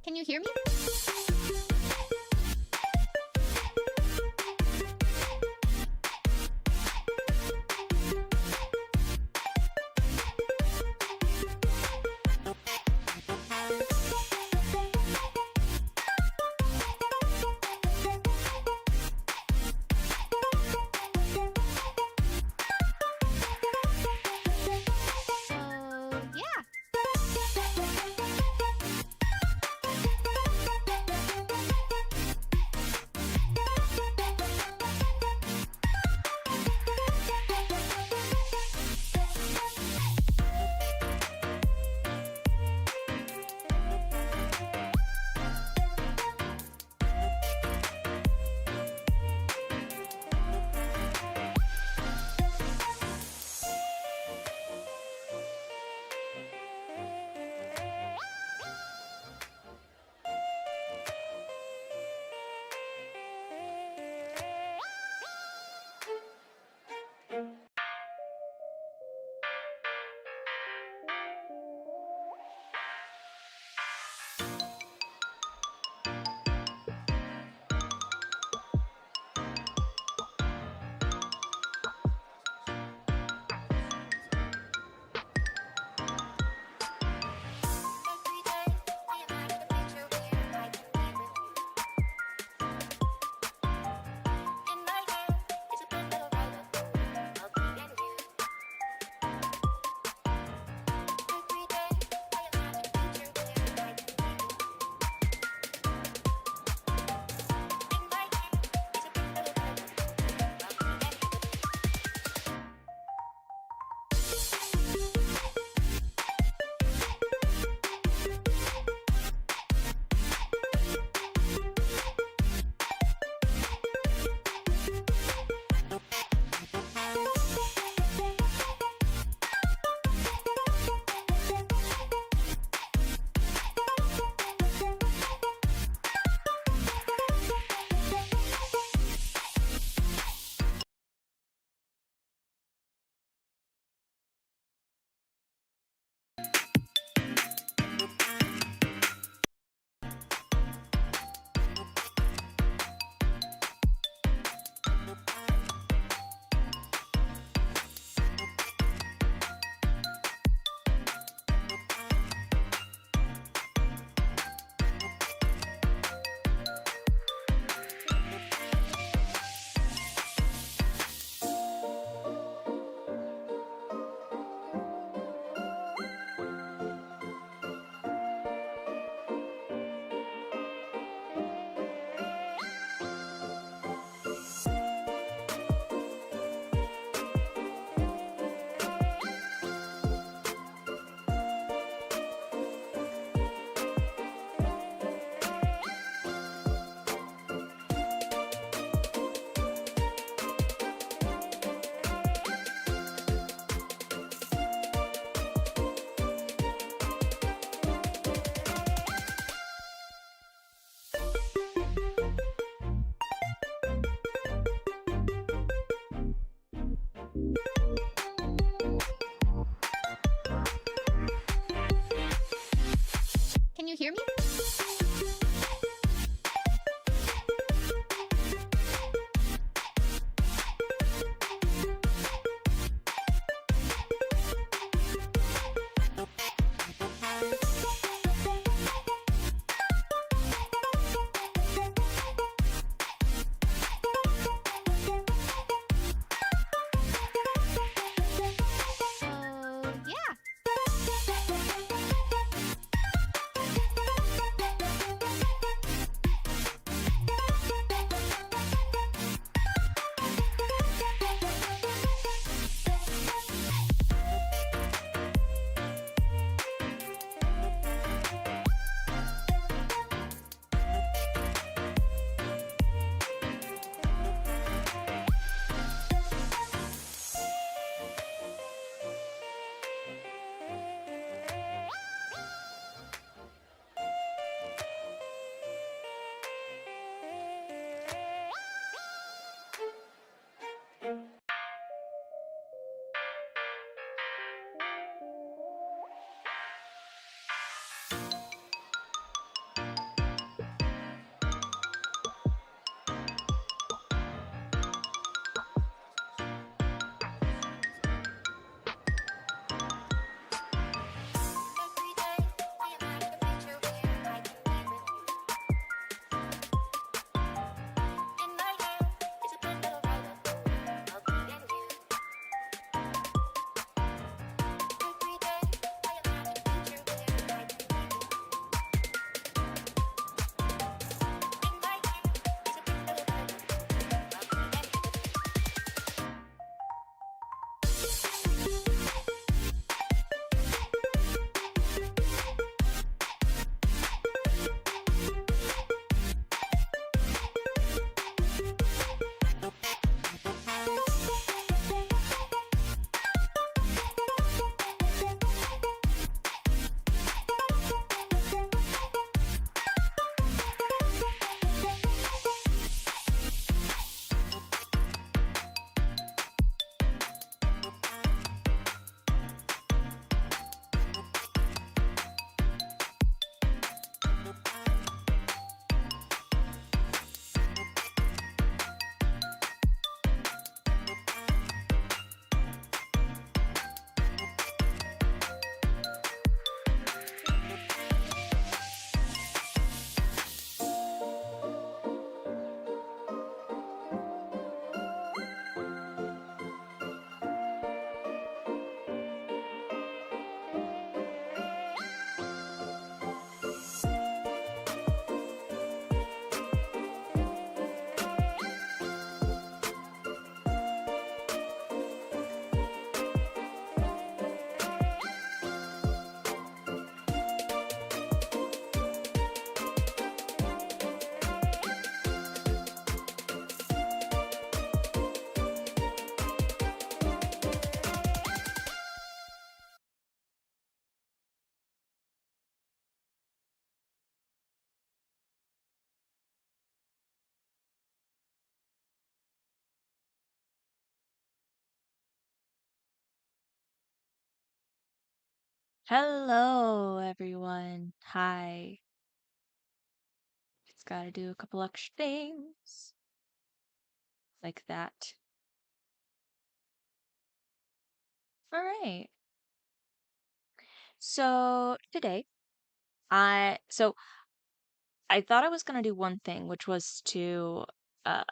Can you hear me? Yeah. you hear me? Hello, everyone. Hi. Just gotta do a couple extra things like that. All right. So today, I thought I was gonna do one thing, which was to uh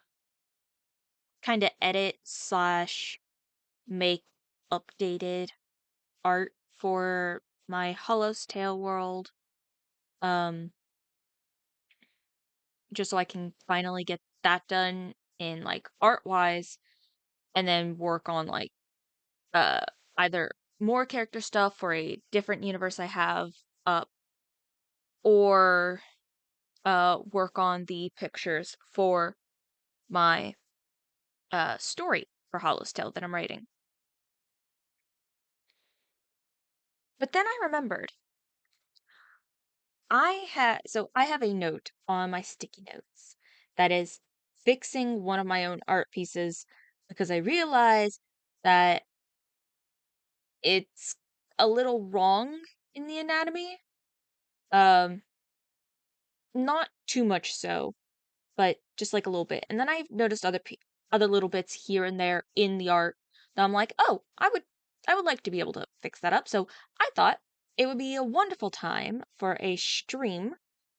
kind of edit slash make updated art for my Hollow's Tale world. Um, just so I can finally get that done in like art wise, and then work on like uh either more character stuff for a different universe I have up or work on the pictures for my story for Hollow's Tale that I'm writing. But then I remembered I have a note on my sticky notes that is fixing one of my own art pieces because I realized that it's a little wrong in the anatomy. Um Not too much so, but just like a little bit. And then I've noticed other little bits here and there in the art that I'm like, "Oh, I would like to be able to fix that up." So, I thought it would be a wonderful time for a stream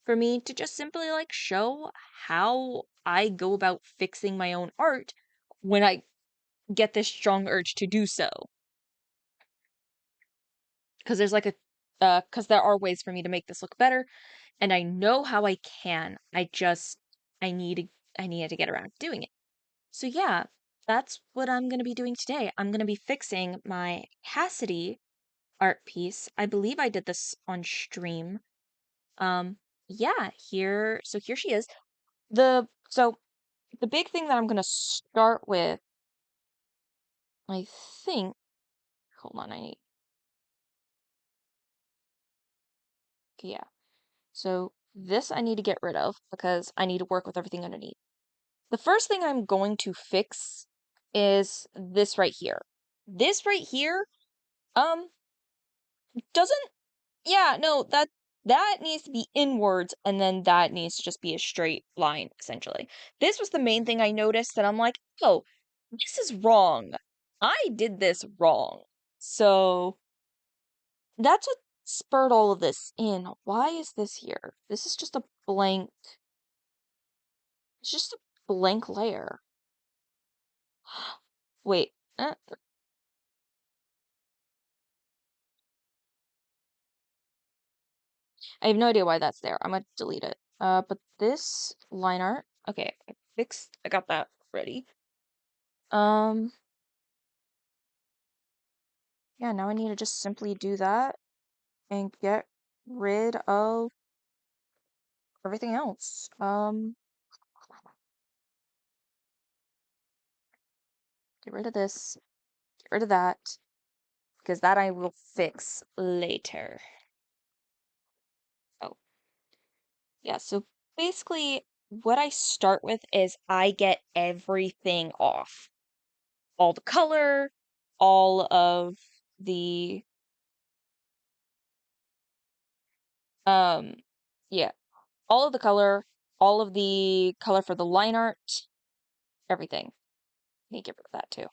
for me to just simply like show how I go about fixing my own art when I get this strong urge to do so. Because there's like a because there are ways for me to make this look better, and I know how I can. I need to I needed to get around to doing it. So yeah, that's what I'm going to be doing today. I'm going to be fixing my Cassidy art piece. I believe I did this on stream. Um yeah, here she is. The big thing that I'm going to start with, I think, hold on, yeah. So this I need to get rid of because I need to work with everything underneath. The first thing I'm going to fix is this right here. This right here, um, doesn't, yeah, no, that needs to be inwards, and then that needs to just be a straight line, essentially. This was the main thing I noticed that I'm like, oh, this is wrong. I did this wrong. So that's what spurred all of this in. Why is this here? This is just a blank, it's just a blank layer. Wait, I have no idea why that's there. I'm gonna delete it. But this line art, okay, I got that ready. Um, yeah, now I need to just simply do that and get rid of everything else. Get rid of this, get rid of that, because that I will fix later. Oh, yeah, so basically what I start with is I get everything off. All the color, all of the um yeah, all of the color, all of the color for the line art, everything. Let me get rid of that too.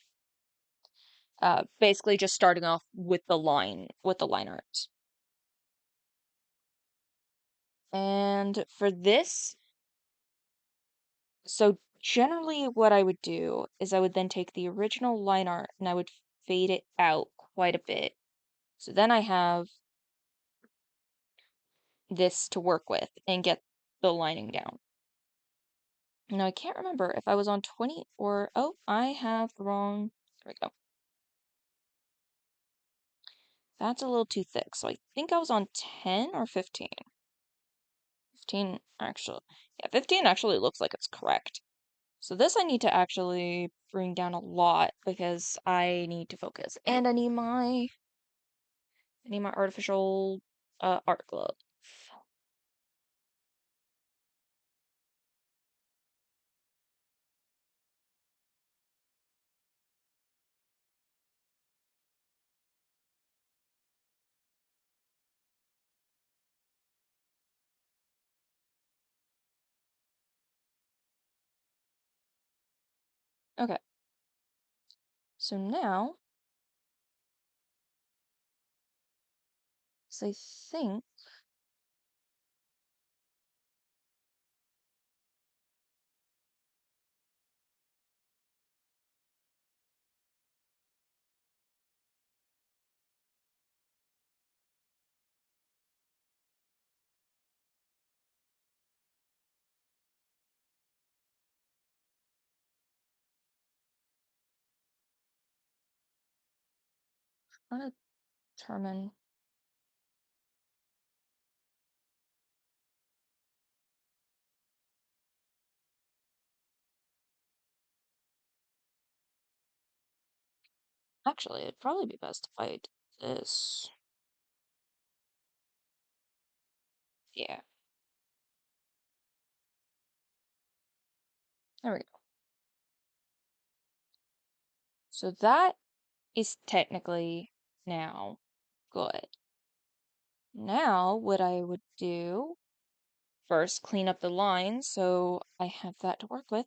Basically just starting off with the line art. And for this, so generally what I would do is I would then take the original line art and I would fade it out quite a bit. So then I have this to work with and get the lining down. Now I can't remember if I was on 20 or, oh, I have the wrong, there we go. That's a little too thick, so I think I was on 10 or 15. 15 actually. Yeah, 15 actually looks like it's correct. So this I need to actually bring down a lot because I need to focus. And I need my artificial art glove. Okay. So now, so I think I'm gonna determine. Actually, it'd probably be best if I did this. Yeah, there we go. So that is technically now good. Now, what I would do first, clean up the lines so I have that to work with.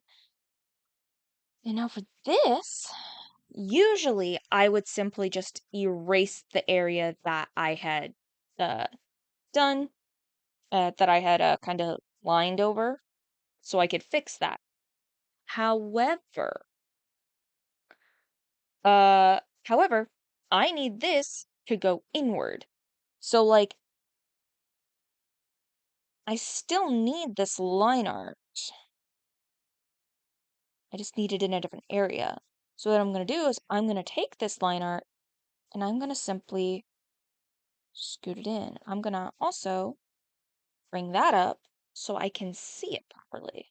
And now for this, usually I would simply just erase the area that I had uh, done, that I had kind of lined over, so I could fix that. However, uh, however, I need this to go inward. So, like, I still need this line art. I just need it in a different area. So what I'm going to do is I'm going to take this line art and I'm going to simply scoot it in. I'm going to also bring that up so I can see it properly.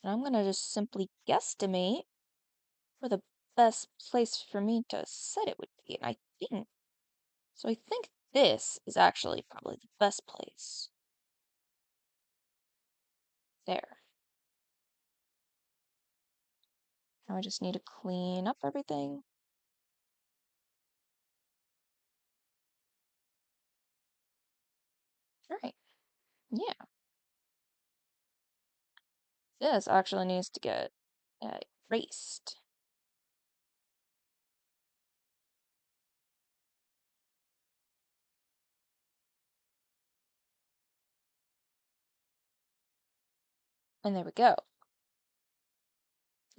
And I'm going to just simply guesstimate where the best place for me to set it would be. And I think this is actually probably the best place. There. Now I just need to clean up everything. All right. Yeah. This actually needs to get erased. And there we go.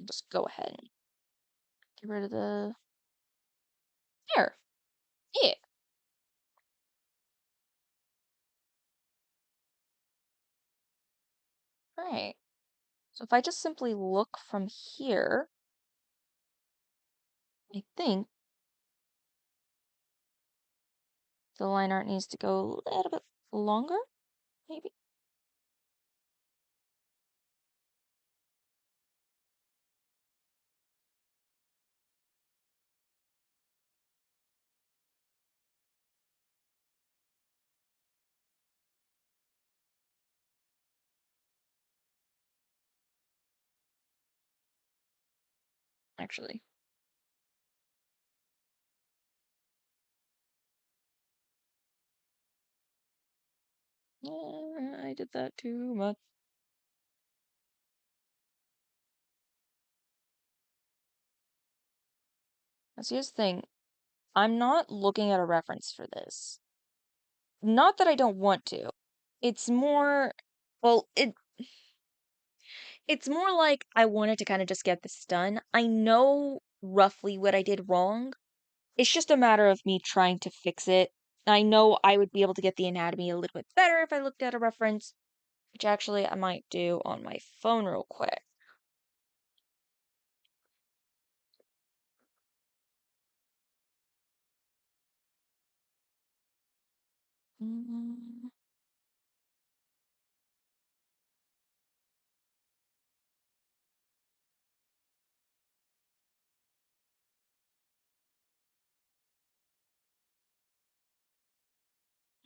Just go ahead and get rid of the there. Yeah. Right. So if I just simply look from here, I think the line art needs to go a little bit longer, maybe. Actually. I did that too much. Now, see, here's the thing. I'm not looking at a reference for this. Not that I don't want to. It's more, well, it's more like I wanted to kind of just get this done. I know roughly what I did wrong. It's just a matter of me trying to fix it. I know I would be able to get the anatomy a little bit better if I looked at a reference, which actually I might do on my phone real quick. Mm,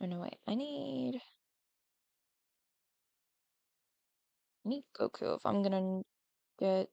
Oh no, wait. I need Goku if I'm gonna get.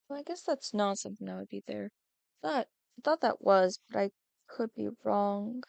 Well, I guess that's not something that would be there. I thought that was, but I could be wrong.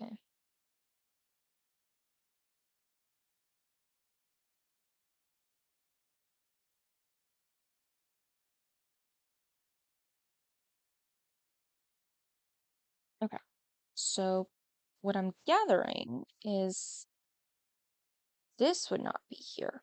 Okay. Okay. So what I'm gathering is this would not be here.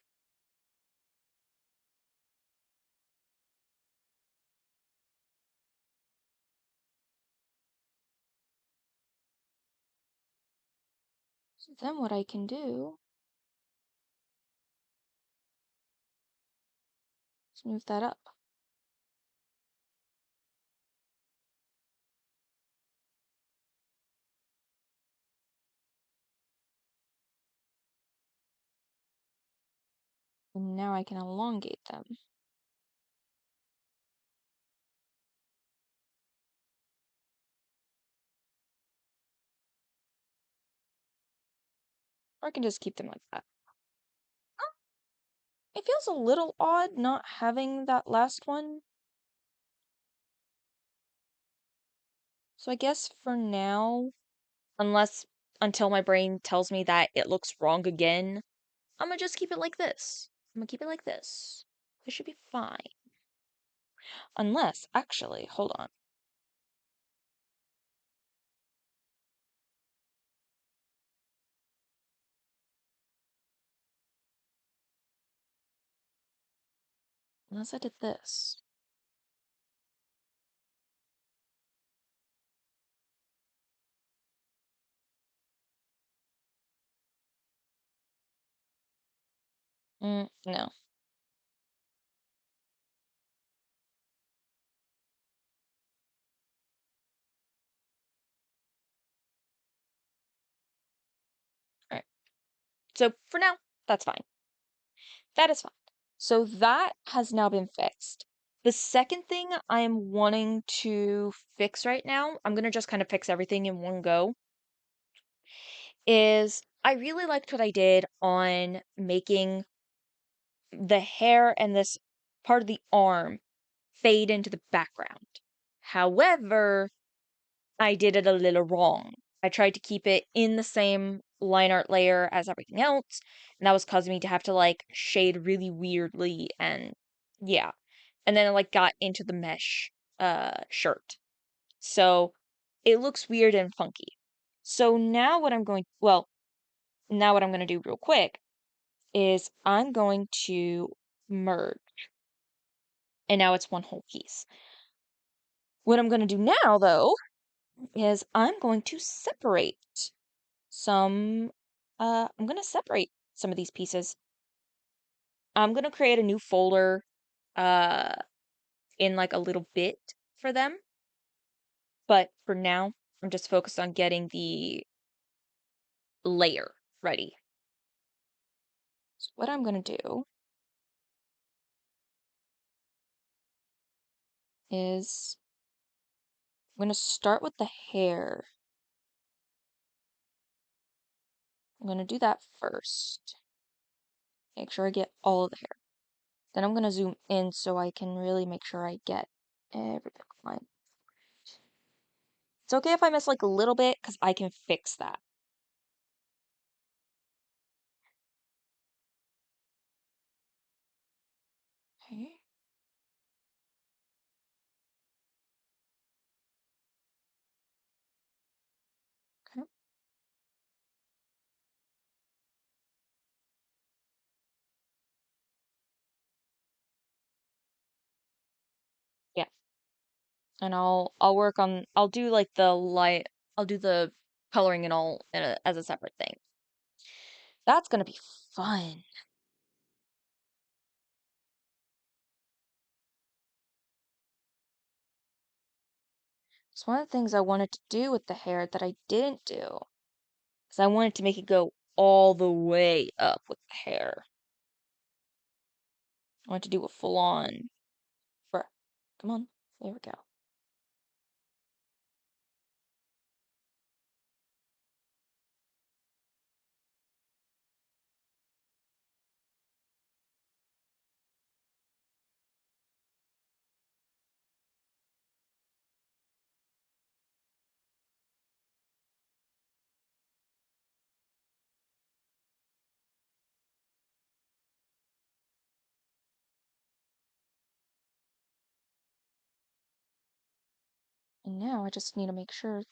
So then what I can do is move that up. And now I can elongate them. Or I can just keep them like that. It feels a little odd not having that last one. So I guess for now, unless until my brain tells me that it looks wrong again, I'm gonna just keep it like this. I'm gonna keep it like this. This should be fine. Unless, actually, hold on. Unless I did this. No. Alright. So for now, that's fine. That is fine. So that has now been fixed. The second thing I am wanting to fix right now, I'm gonna just kind of fix everything in one go, is I really liked what I did on making the hair and this part of the arm fade into the background. However, I did it a little wrong. I tried to keep it in the same line art layer as everything else, and that was causing me to have to like shade really weirdly and yeah. And then it like got into the mesh shirt. So it looks weird and funky. So now what I'm going now what I'm going to do real quick is I'm going to merge, and now it's one whole piece. What I'm going to do now though is I'm going to separate some I'm gonna separate some of these pieces. I'm gonna create a new folder uh in like a little bit for them, but for now I'm just focused on getting the layer ready. So what I'm gonna do is I'm gonna start with the hair. I'm gonna do that first. Make sure I get all of the hair. Then I'm gonna zoom in so I can really make sure I get everything line. It's okay if I miss like a little bit because I can fix that. Okay. Okay. Yeah. And I'll do like I'll do the coloring and all as a separate thing. That's gonna be fun. It's one of the things I wanted to do with the hair that I didn't do. Because I wanted to make it go all the way up with the hair. I wanted to do a full-on fur. Come on. There we go. And now I just need to make sure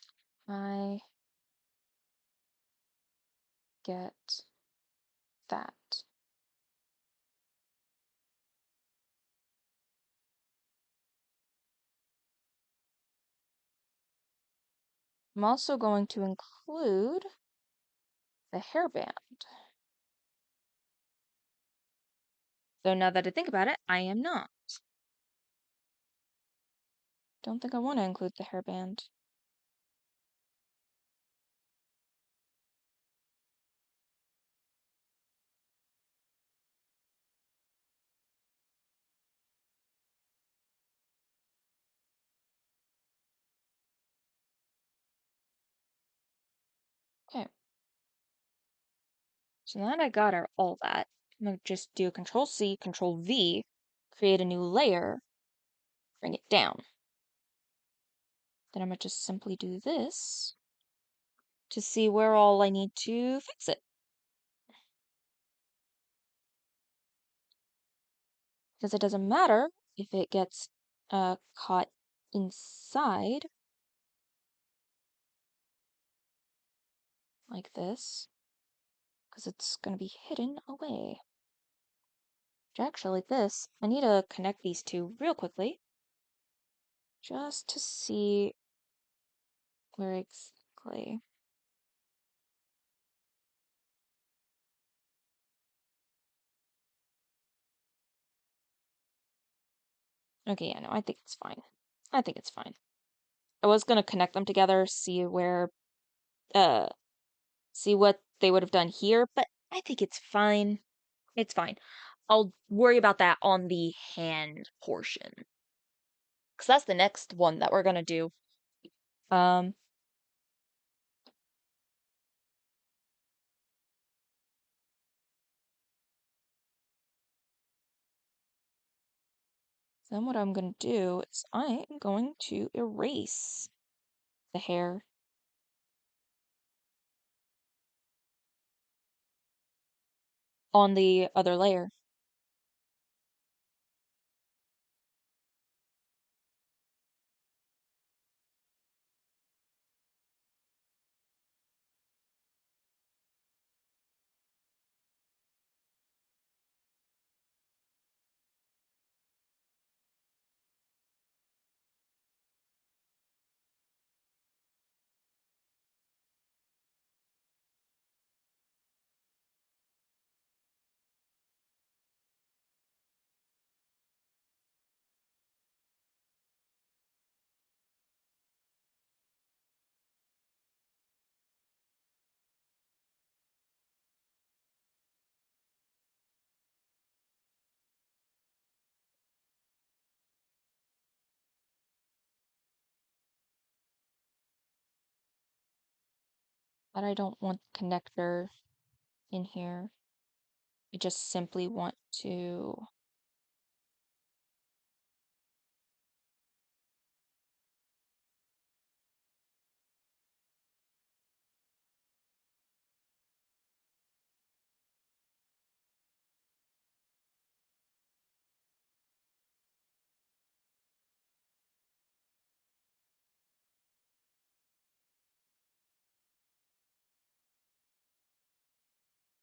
I get that. I'm also going to include the hairband. So now that I think about it, I am not. Don't think I want to include the hairband. Okay. So now that I got all that, I'm going to just do Control C, Control V, create a new layer, bring it down. Then I'm going to just simply do this to see where all I need to fix it. Because it doesn't matter if it gets caught inside like this, because it's going to be hidden away. Which actually, I need to connect these two real quickly, just to see where exactly. Okay, yeah, no, I think it's fine. I think it's fine. I was gonna connect them together, see see what they would have done here, but I think it's fine. It's fine. I'll worry about that on the hand portion. Because that's the next one that we're gonna do. Um, then what I'm gonna do is I am going to erase the hair. On the other layer. But I don't want connector in here. I just simply want to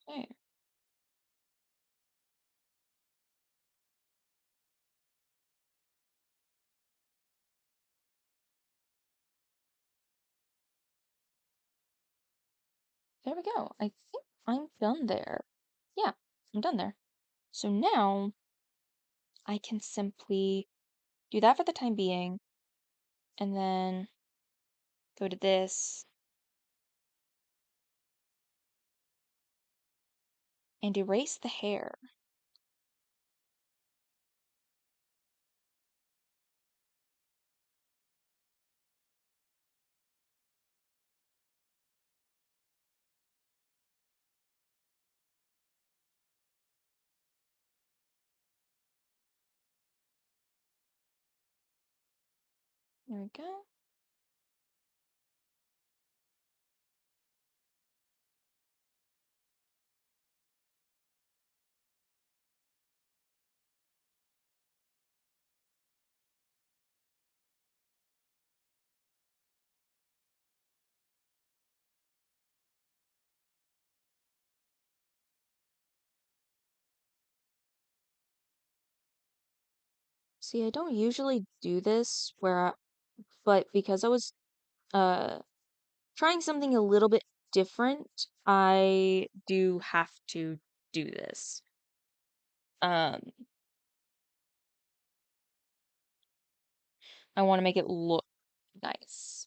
okay. There we go. I think I'm done there. Yeah, I'm done there. So now I can simply do that for the time being, and then go to this and erase the hair. There we go. See, I don't usually do this but because I was uh trying something a little bit different, I do have to do this. Um, I want to make it look nice.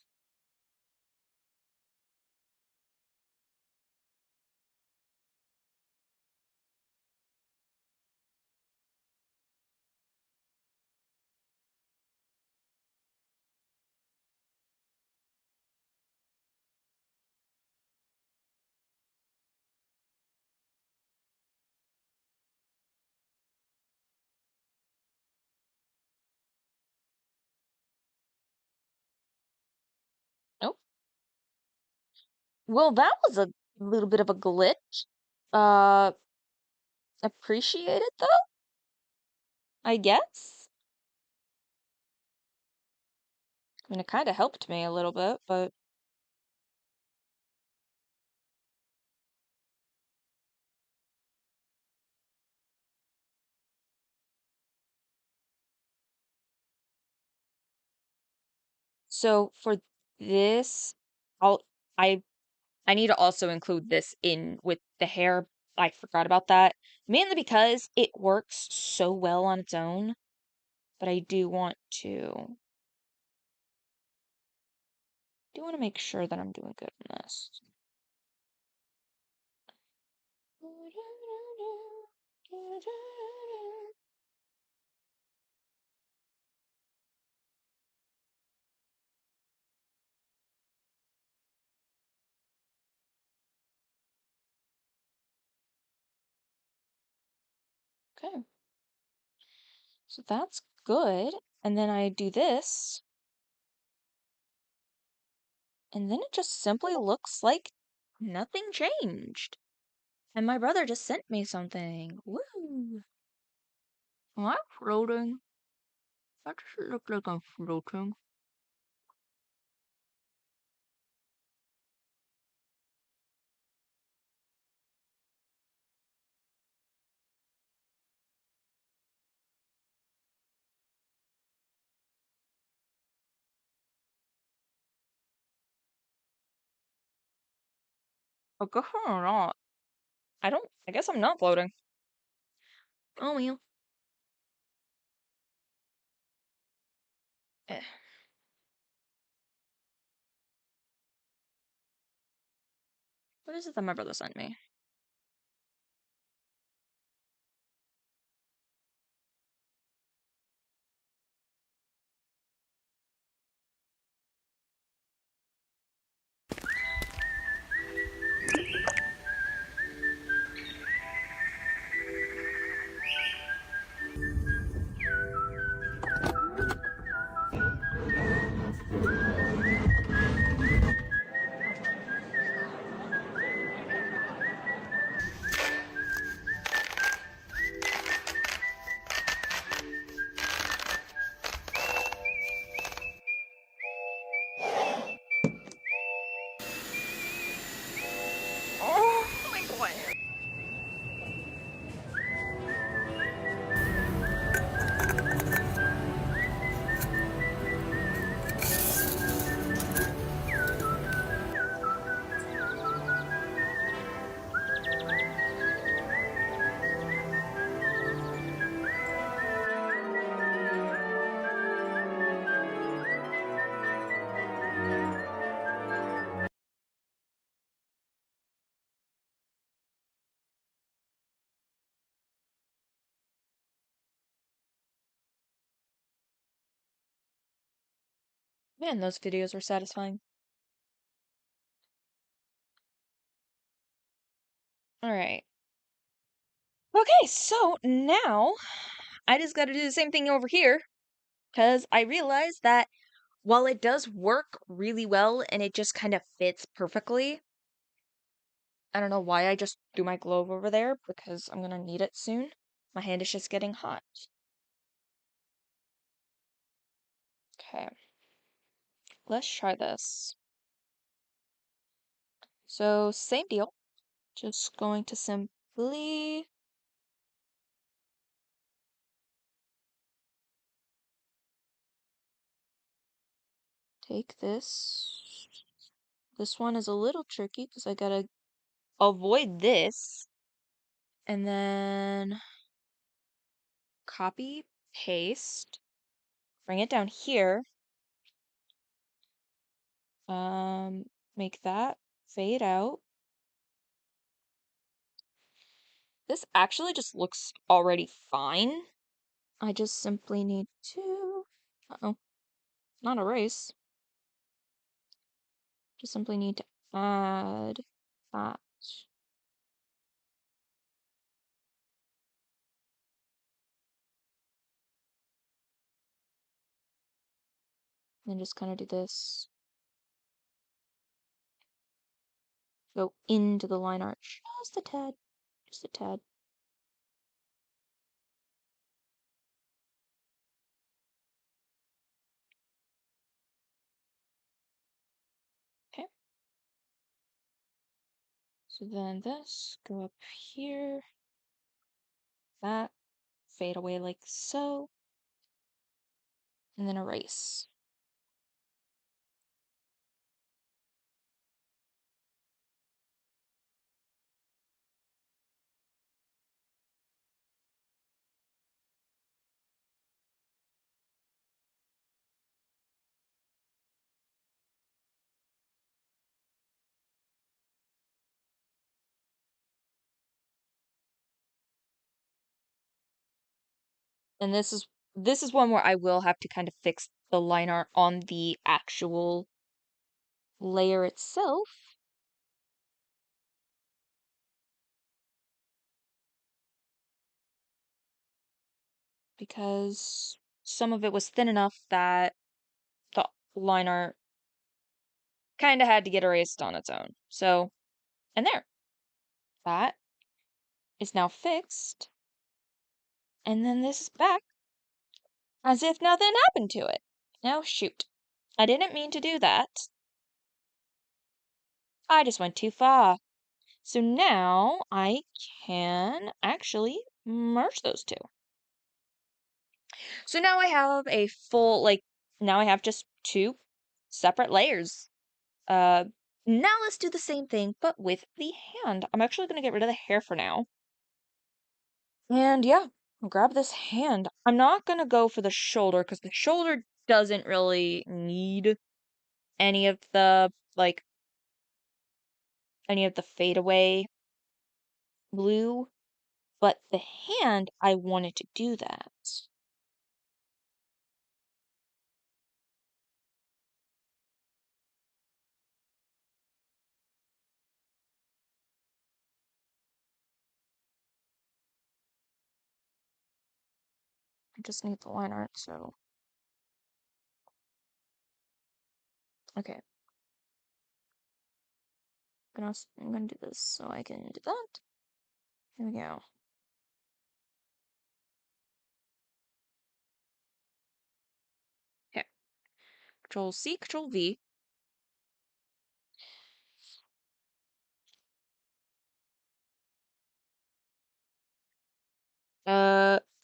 Nope. Well, that was a little bit of a glitch. Uh, appreciate it though, I guess. I mean, it kind of helped me a little bit, but so for this, I'll I I need to also include this in with the hair. I forgot about that, mainly because it works so well on its own, but I do want to make sure that I'm doing good on this. Okay, so that's good. And then I do this, and then it just simply looks like nothing changed. And my brother just sent me something. Woo! Am I floating? Why does it look like I'm floating? I guess I'm not. I guess I'm not floating. Oh well. Eh. What is it that my brother sent me? Man, those videos were satisfying. Alright. Okay, so now I just gotta do the same thing over here, because I realized that while it does work really well and it just kind of fits perfectly, I don't know why I just threw my glove over there, because I'm gonna need it soon. My hand is just getting hot. Okay, let's try this. So, same deal. Just going to simply take this. This one is a little tricky because I gotta avoid this. And then copy, paste, bring it down here. Make that fade out. This actually just looks already fine. I just simply need to, not erase. Just simply need to add that. And just kind of do this. Go into the line art just a tad. Just a tad. Okay. So then this, go up here. That, fade away like so. And then erase. And this is one where I will have to kind of fix the line art on the actual layer itself. Because some of it was thin enough that the line art kind of had to get erased on its own. So, and there. That is now fixed. And then this is back as if nothing happened to it. Now, shoot. I didn't mean to do that. I just went too far. So now I can actually merge those two. So now I have a full, now I have just two separate layers. Now let's do the same thing, but with the hand. I'm actually going to get rid of the hair for now. And yeah, grab this hand. I'm not going to go for the shoulder because the shoulder doesn't really need any of the, any of the fadeaway blue, but the hand, I wanted to do that. I just need the line art, so. Okay. I'm gonna do this so I can do that. Here we go. Okay. Control C, Control V.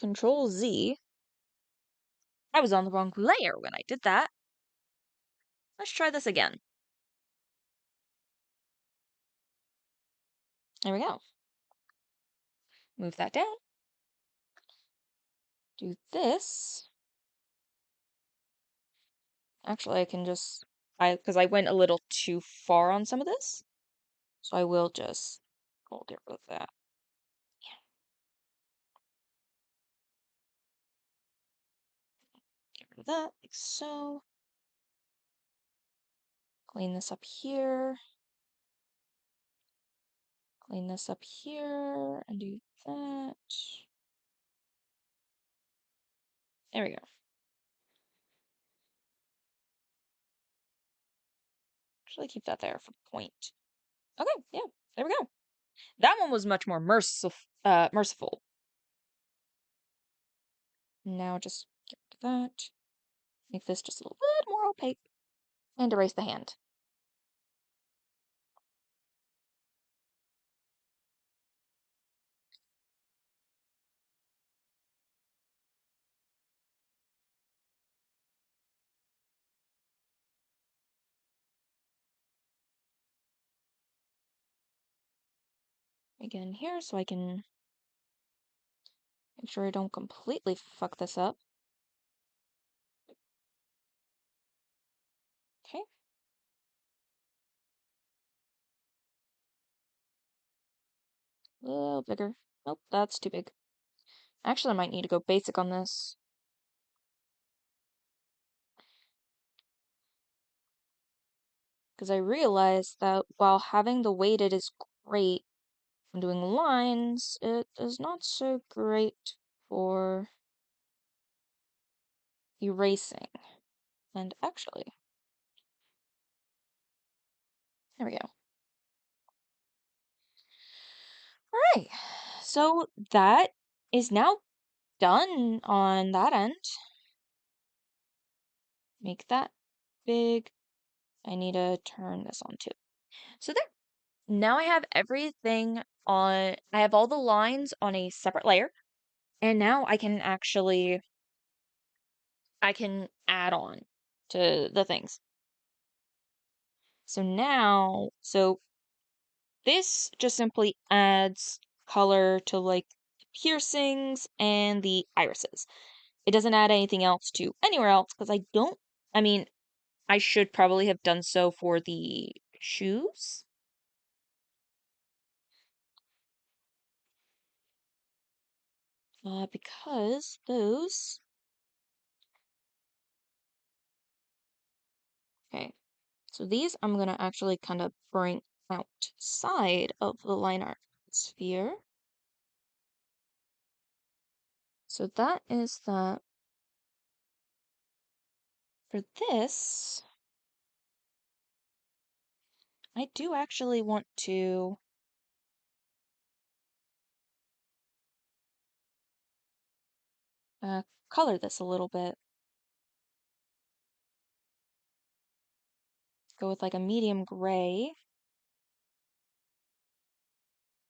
Control Z. I was on the wrong layer when I did that. Let's try this again. There we go. Move that down. Do this. Actually, I can just, because I went a little too far on some of this. So I will just, get rid of that. Get rid of that, like so. Clean this up here. Clean this up here and do that. There we go. Actually, keep that there for point. Okay, yeah, there we go. That one was much more merciful. Now just get rid of that. Make this just a little bit more opaque. And erase the hand. Again here so I can make sure I don't completely fuck this up. Okay. A little bigger. Nope, that's too big. Actually, I might need to go basic on this. Because I realized that while having the weighted is great when doing lines, it is not so great for erasing. And actually, there we go. Alright, so that is now done on that end. Make that big. I need to turn this on too. So there. Now I have everything on, I have all the lines on a separate layer. And now I can actually, I can add on to the things. So now, so this just simply adds color to like piercings and the irises. It doesn't add anything else to anywhere else because I mean, I should probably have done so for the shoes. Because those. Okay, so these I'm gonna actually kind of bring outside of the line art sphere. So that is that. For this, I do actually want to color this a little bit. Go with like a medium gray.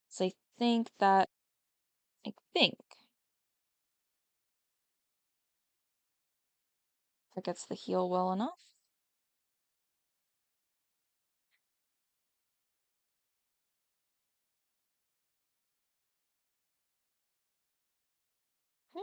So I think that gets the heel well enough. Hmm.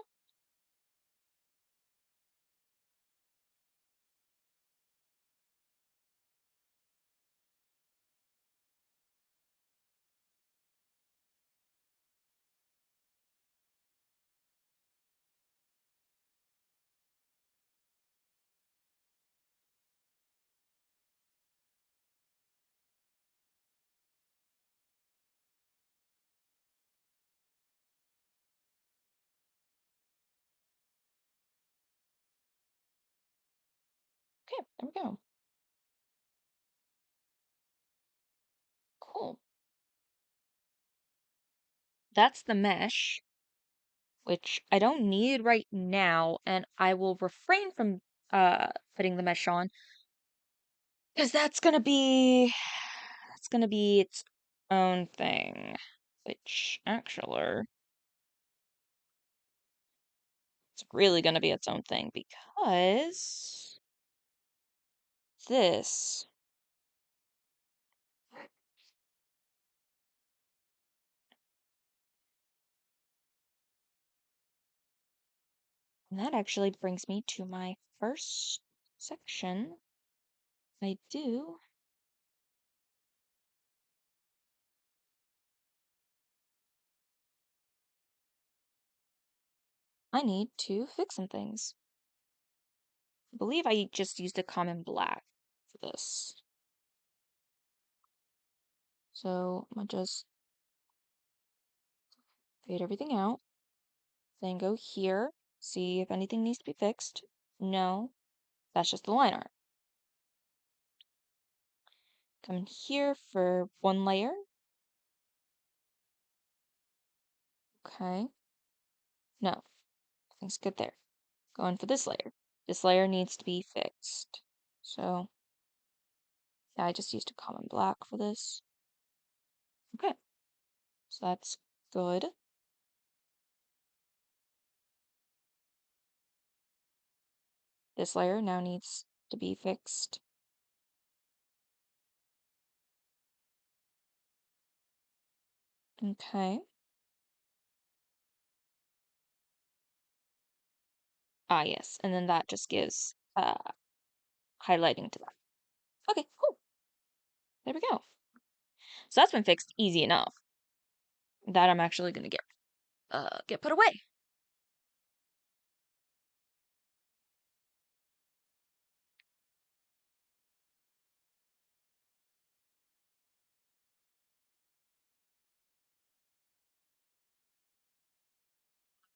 Okay, there we go. Cool. That's the mesh, which I don't need right now, and I will refrain from putting the mesh on because that's gonna be its own thing, which actually it's really gonna be its own thing because this and that actually brings me to my first section. I need to fix some things. I believe I just used a common black for this. So I'm gonna just fade everything out. Then go here, see if anything needs to be fixed. No, that's just the line art. Come in here for one layer. Okay. No, everything's good there. Go in for this layer. This layer needs to be fixed. So, yeah, I just used a common black for this. Okay, so that's good. This layer now needs to be fixed. Okay. Ah, yes, and then that just gives highlighting to that. Okay, cool. There we go. So that's been fixed easy enough. That I'm actually gonna get put away.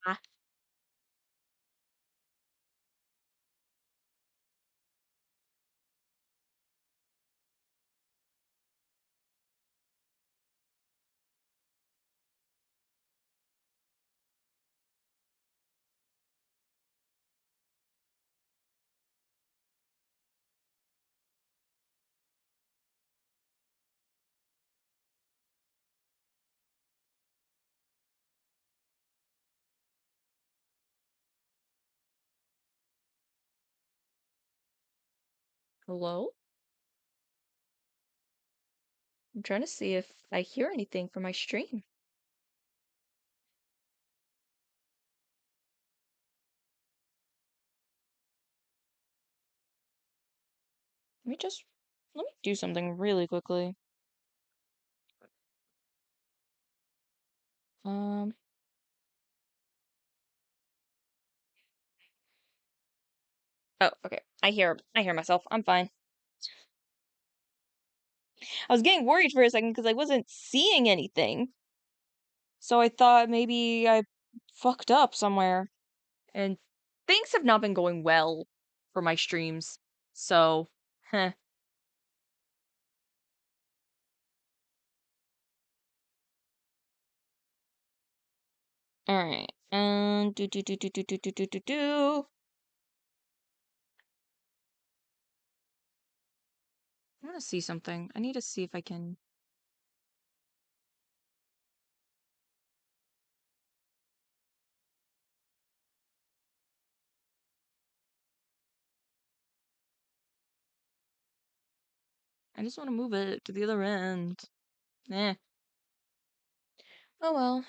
Ah, hello? I'm trying to see if I hear anything from my stream. Let me do something really quickly. Um, oh, okay. I hear myself. I'm fine. I was getting worried for a second because I wasn't seeing anything. So I thought maybe I fucked up somewhere. And things have not been going well for my streams. So, heh. Alright. Do. I want to see something. I need to see if I can. I just want to move it to the other end. Eh. Oh well.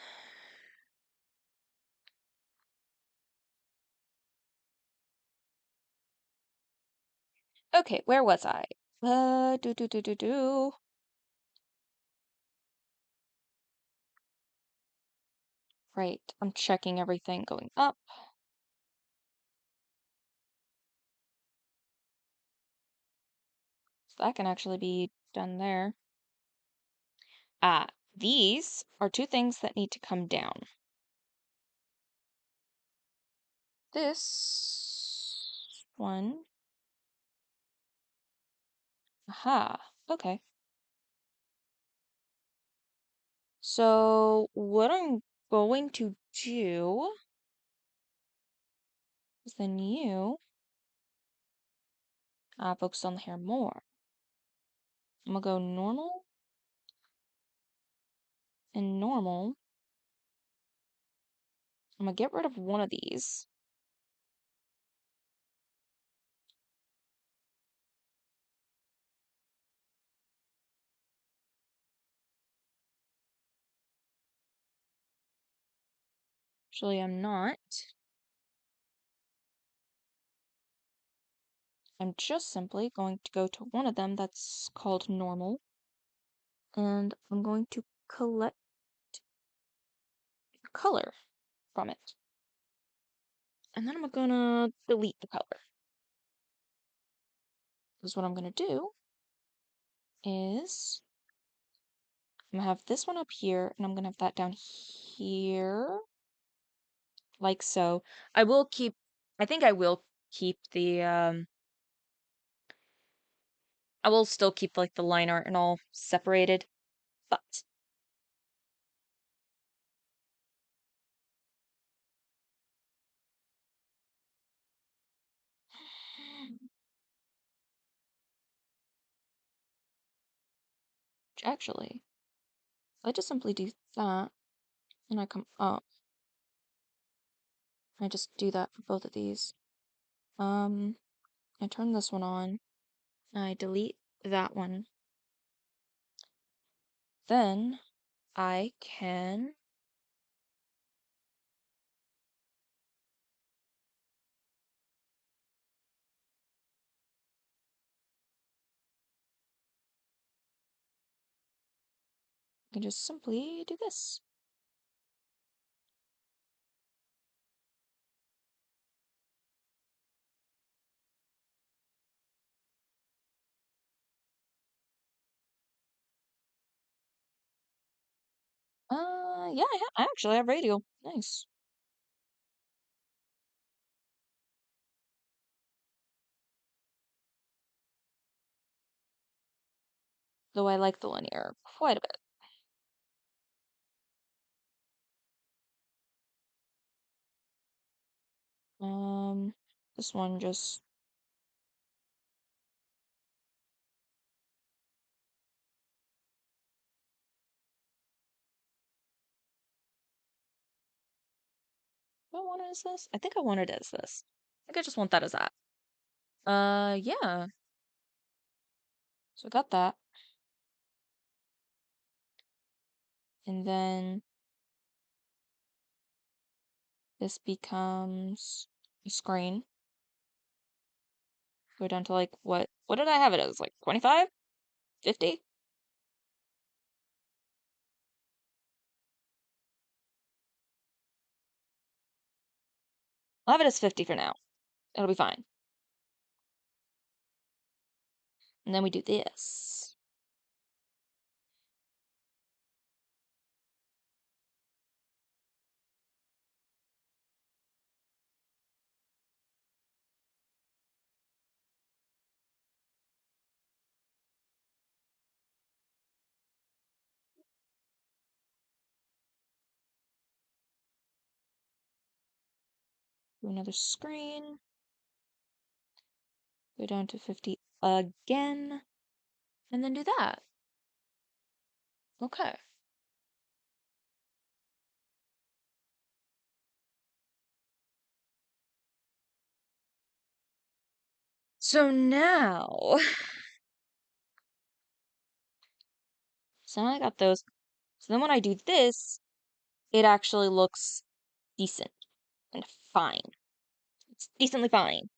Okay, where was I? Do. Right, I'm checking everything going up. So that can actually be done there. Ah, these are two things that need to come down. This one. Aha, okay. So what I'm going to do is then you focus on the hair more. I'm gonna go normal and normal. I'm gonna get rid of one of these. Actually, I'm not. I'm just simply going to go to one of them that's called normal. And I'm going to collect color from it. And then I'm gonna delete the color. Because what I'm gonna do is I'm gonna have this one up here, and I'm gonna have that down here, like so. I think I will keep I will still keep, like, the line art and all separated, but actually, I just simply do that, and I come up. I just do that for both of these. I turn this one on. I delete that one. Then I can just simply do this. Yeah, I actually have radio. Nice. Though I like the linear quite a bit. This one just what one is this? I think I want it as this. I think I just want that as that. Yeah. So I got that. And then this becomes a screen. Go down to like what did I have it as? Like 25? 50? I'll have it as 50 for now. It'll be fine. And then we do this. Do another screen. Go down to 50 again. And then do that. Okay. So now, so now I got those. So then when I do this, it actually looks decent and fine. It's decently fine.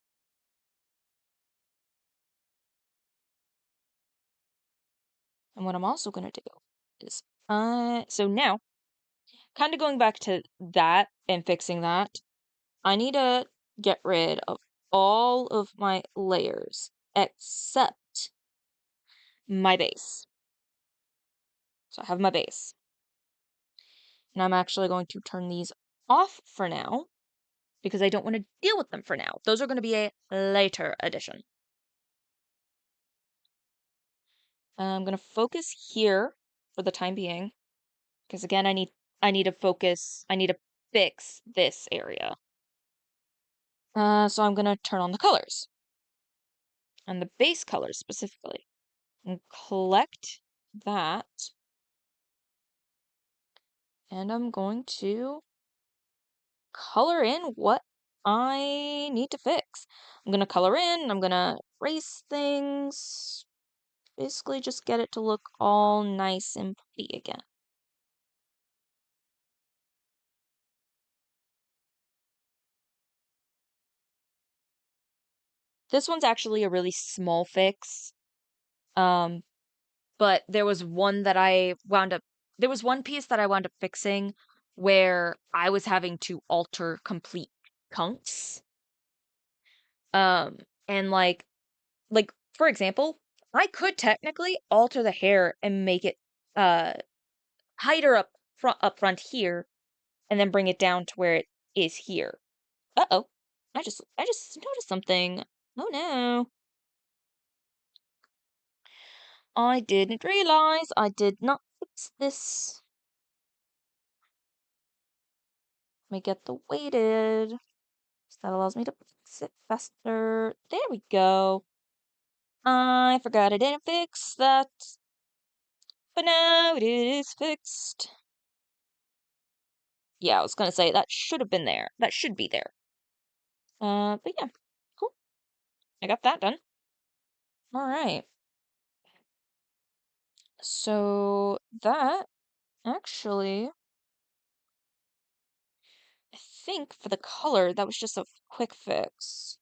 And what I'm also gonna do is, so now, kind of going back to that and fixing that, I need to get rid of all of my layers except my base. So I have my base. And I'm actually going to turn these off for now because I don't want to deal with them for now. Those are going to be a later addition. I'm going to focus here for the time being because again, I need to focus, I need to fix this area. So I'm going to turn on the colors and the base colors specifically and collect that. And I'm going to color in what I need to fix. I'm going to color in, I'm going to erase things, basically just get it to look all nice and pretty again. This one's actually a really small fix. But there was one that there was one piece that I wound up fixing where I was having to alter complete chunks. And like for example, I could technically alter the hair and make it hide her up front here, and then bring it down to where it is here. Uh-oh. I just noticed something. Oh no. I didn't realize I did not fix this. Let me get the weighted. So that allows me to fix it faster. There we go. I forgot I didn't fix that. But now it is fixed. Yeah, I was gonna say that should have been there. That should be there. But yeah, cool. I got that done. All right. So that actually, I think for the color, that was just a quick fix.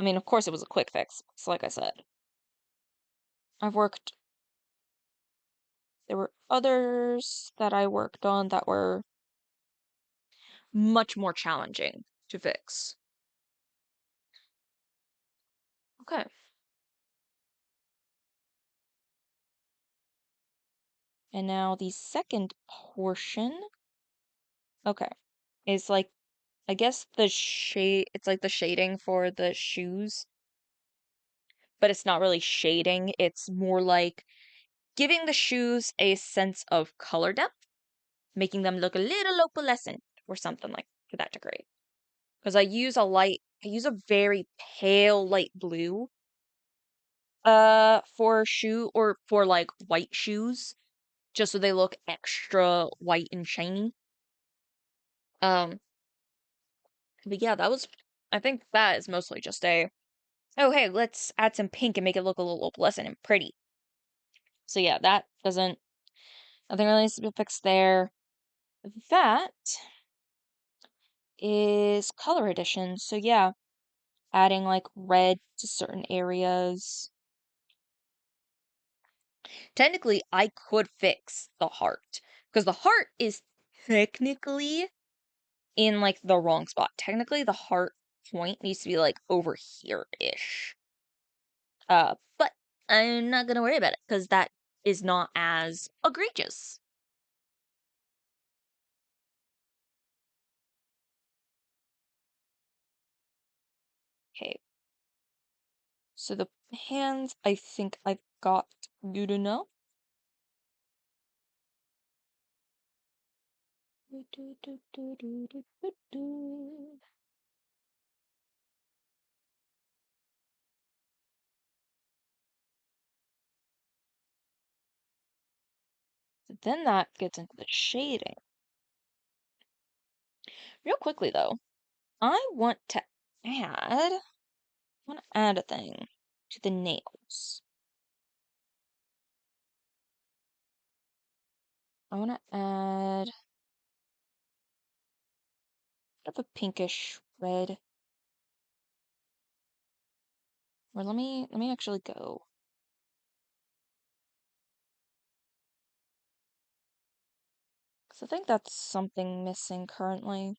I mean, of course it was a quick fix. So like I said, I've worked, there were others that I worked on that were much more challenging to fix. Okay. And now the second portion, okay, is like, I guess the shade, it's like the shading for the shoes, but it's not really shading. It's more like giving the shoes a sense of color depth, making them look a little opalescent or something like to that degree. Because I use a very pale light blue for shoe or for like white shoes, just so they look extra white and shiny. Um, but yeah, I think that is mostly just oh hey, let's add some pink and make it look a little opalescent and pretty. So yeah, nothing really needs to be fixed there. That is color addition. So yeah, adding like red to certain areas. Technically, I could fix the heart because the heart is technically in like the wrong spot. Technically, the heart point needs to be like over here-ish. But I'm not gonna worry about it because that is not as egregious. Okay, so the hands, I think I've got good enough. So then that gets into the shading. Real quickly though, I want to I want to add a thing to the nails. I want to add sort of a pinkish red. Or let me actually go. Because I think that's something missing currently.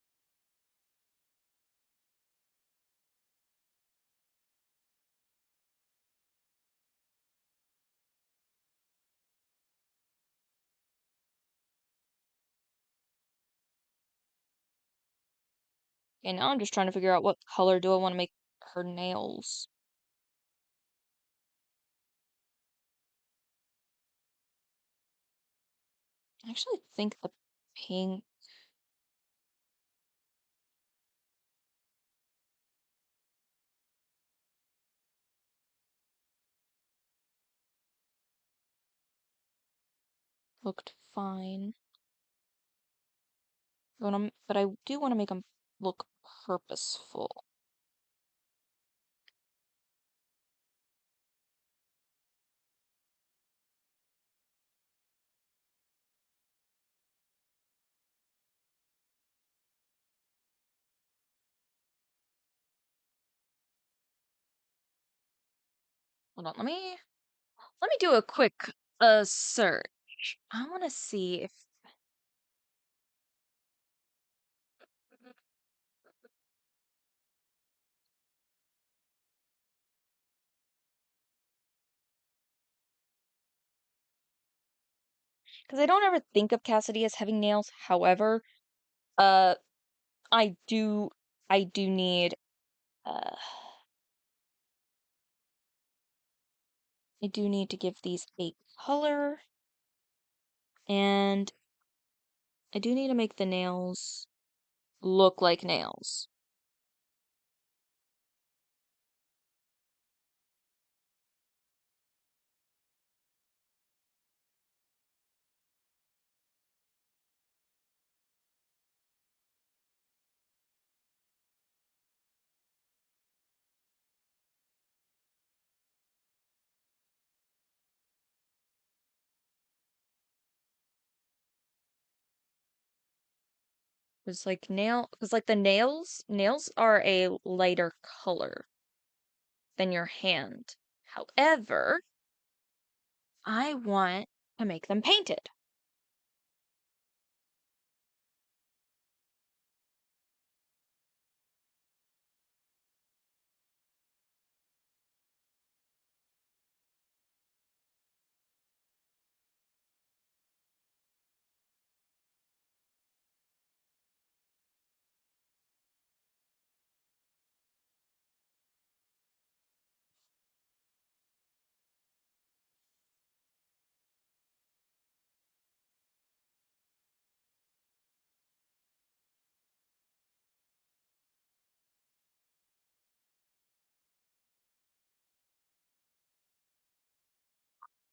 Okay, now I'm just trying to figure out what color do I want to make her nails. I actually think the pink looked fine. But I do want to make them look purposeful. Hold on, let me do a quick search. I want to see if Because I don't ever think of Cassidy as having nails. However, uh, I do, I do need, uh, I do need to give these a color, and I do need to make the nails look like nails. Because like the nails are a lighter color than your hand. However, I want to make them painted.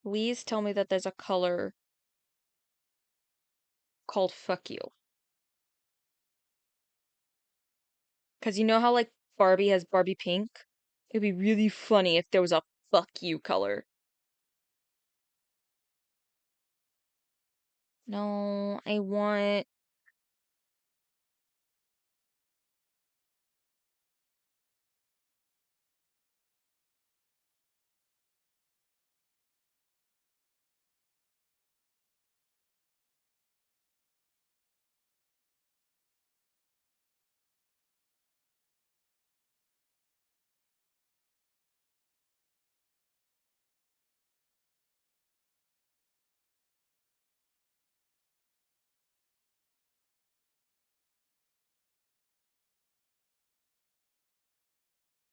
Please tell me that there's a color called fuck you. Because you know how, like, Barbie has Barbie pink? It'd be really funny if there was a fuck you color. No, I want.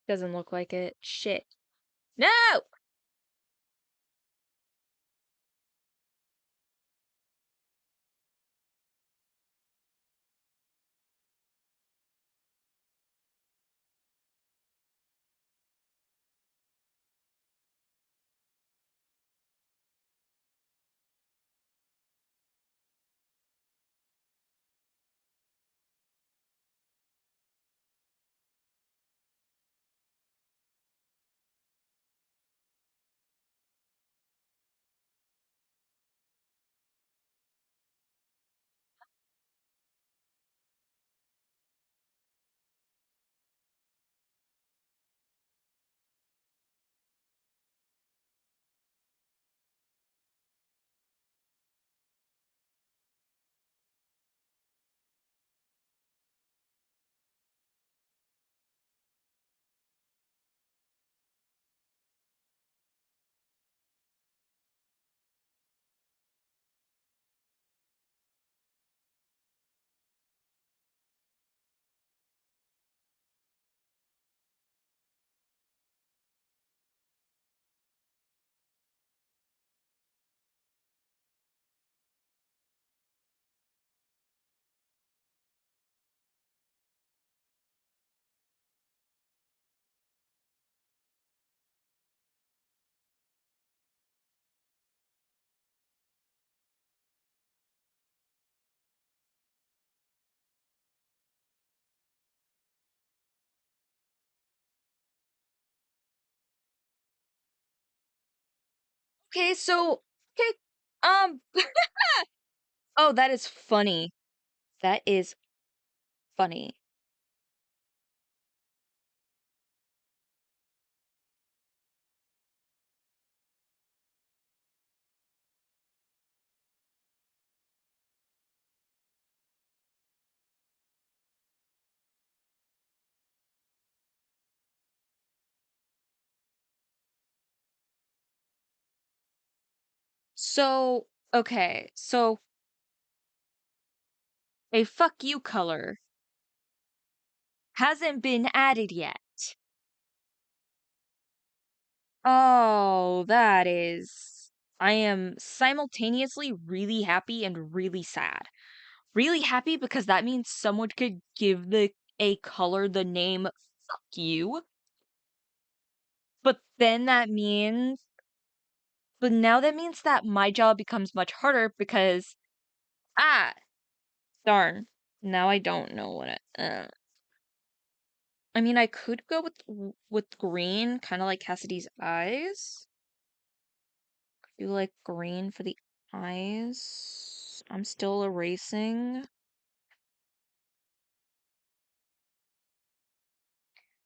Doesn't look like it. Shit. No! Okay, so. Okay, um. Oh, that is funny. That is funny. So, Okay, so a fuck you color hasn't been added yet. Oh, that is. I am simultaneously really happy and really sad. Really happy because that means someone could give a color the name fuck you. But then that means but now that means that my job becomes much harder because ah, darn. Now I don't know what I mean, I could go with green, kind of like Cassidy's eyes. Do like green for the eyes. I'm still erasing.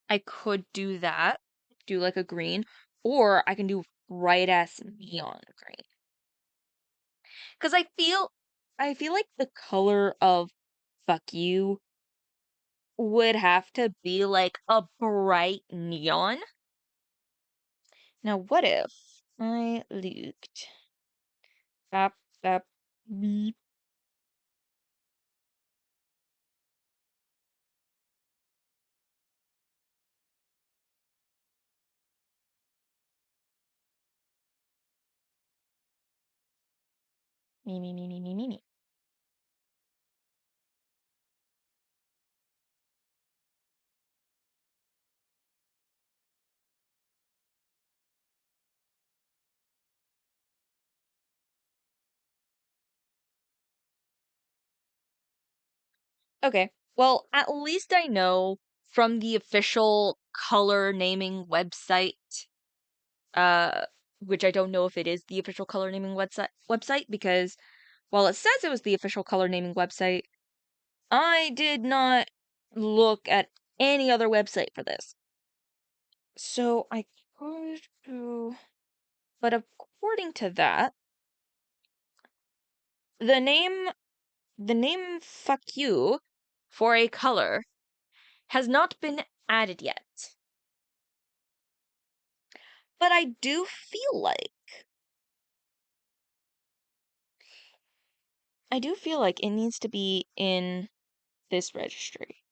I could do that. Do like a green, or I can do bright ass neon green. Cuz I feel like the color of fuck you would have to be like a bright neon. Now, what if I looked up, up, beep, me. Okay. Well, at least I know from the official color naming website, uh, which I don't know if it is the official color naming website because while it says it was the official color naming website, I did not look at any other website for this. So I could go, but according to that, the name the name fuck you for a color has not been added yet. But I do feel like it needs to be in this registry.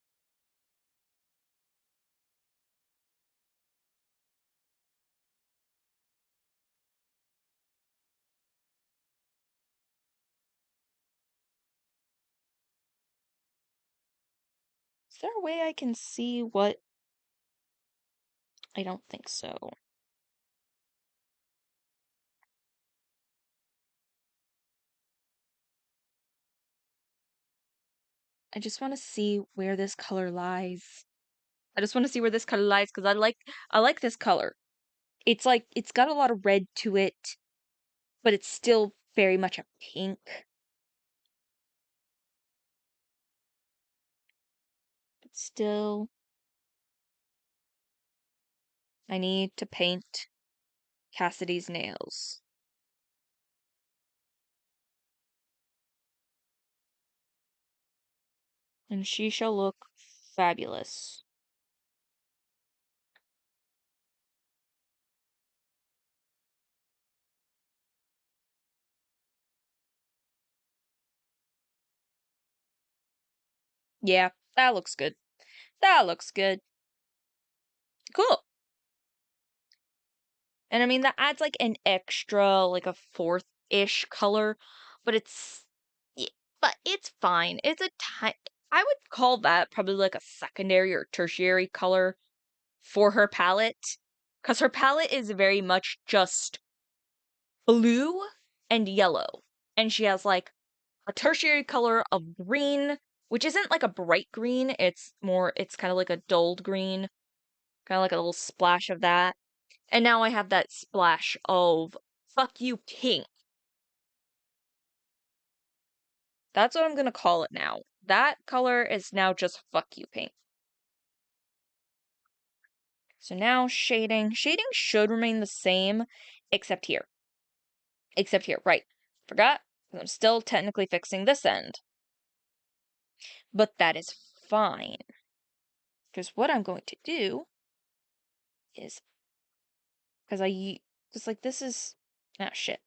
Is there a way I can see what? I don't think so. I just want to see where this color lies. I just want to see where this color lies because I like this color. It's like it's got a lot of red to it, but it's still very much a pink. But still, I need to paint Cassidy's nails. And she shall look fabulous. Yeah, that looks good. That looks good. Cool. And I mean, that adds like an extra, like a fourth-ish color, but yeah, but it's fine. It's I would call that probably like a secondary or tertiary color for her palette. Because her palette is very much just blue and yellow. And she has like a tertiary color of green, which isn't like a bright green. It's kind of like a dulled green, kind of like a little splash of that. And now I have that splash of fuck you pink. That's what I'm gonna call it now. That color is now just fuck you pink. So now shading. Shading should remain the same, except here. Except here, right. Forgot, 'cause I'm still technically fixing this end. But that is fine. Because what I'm going to do is, because like this is, ah shit.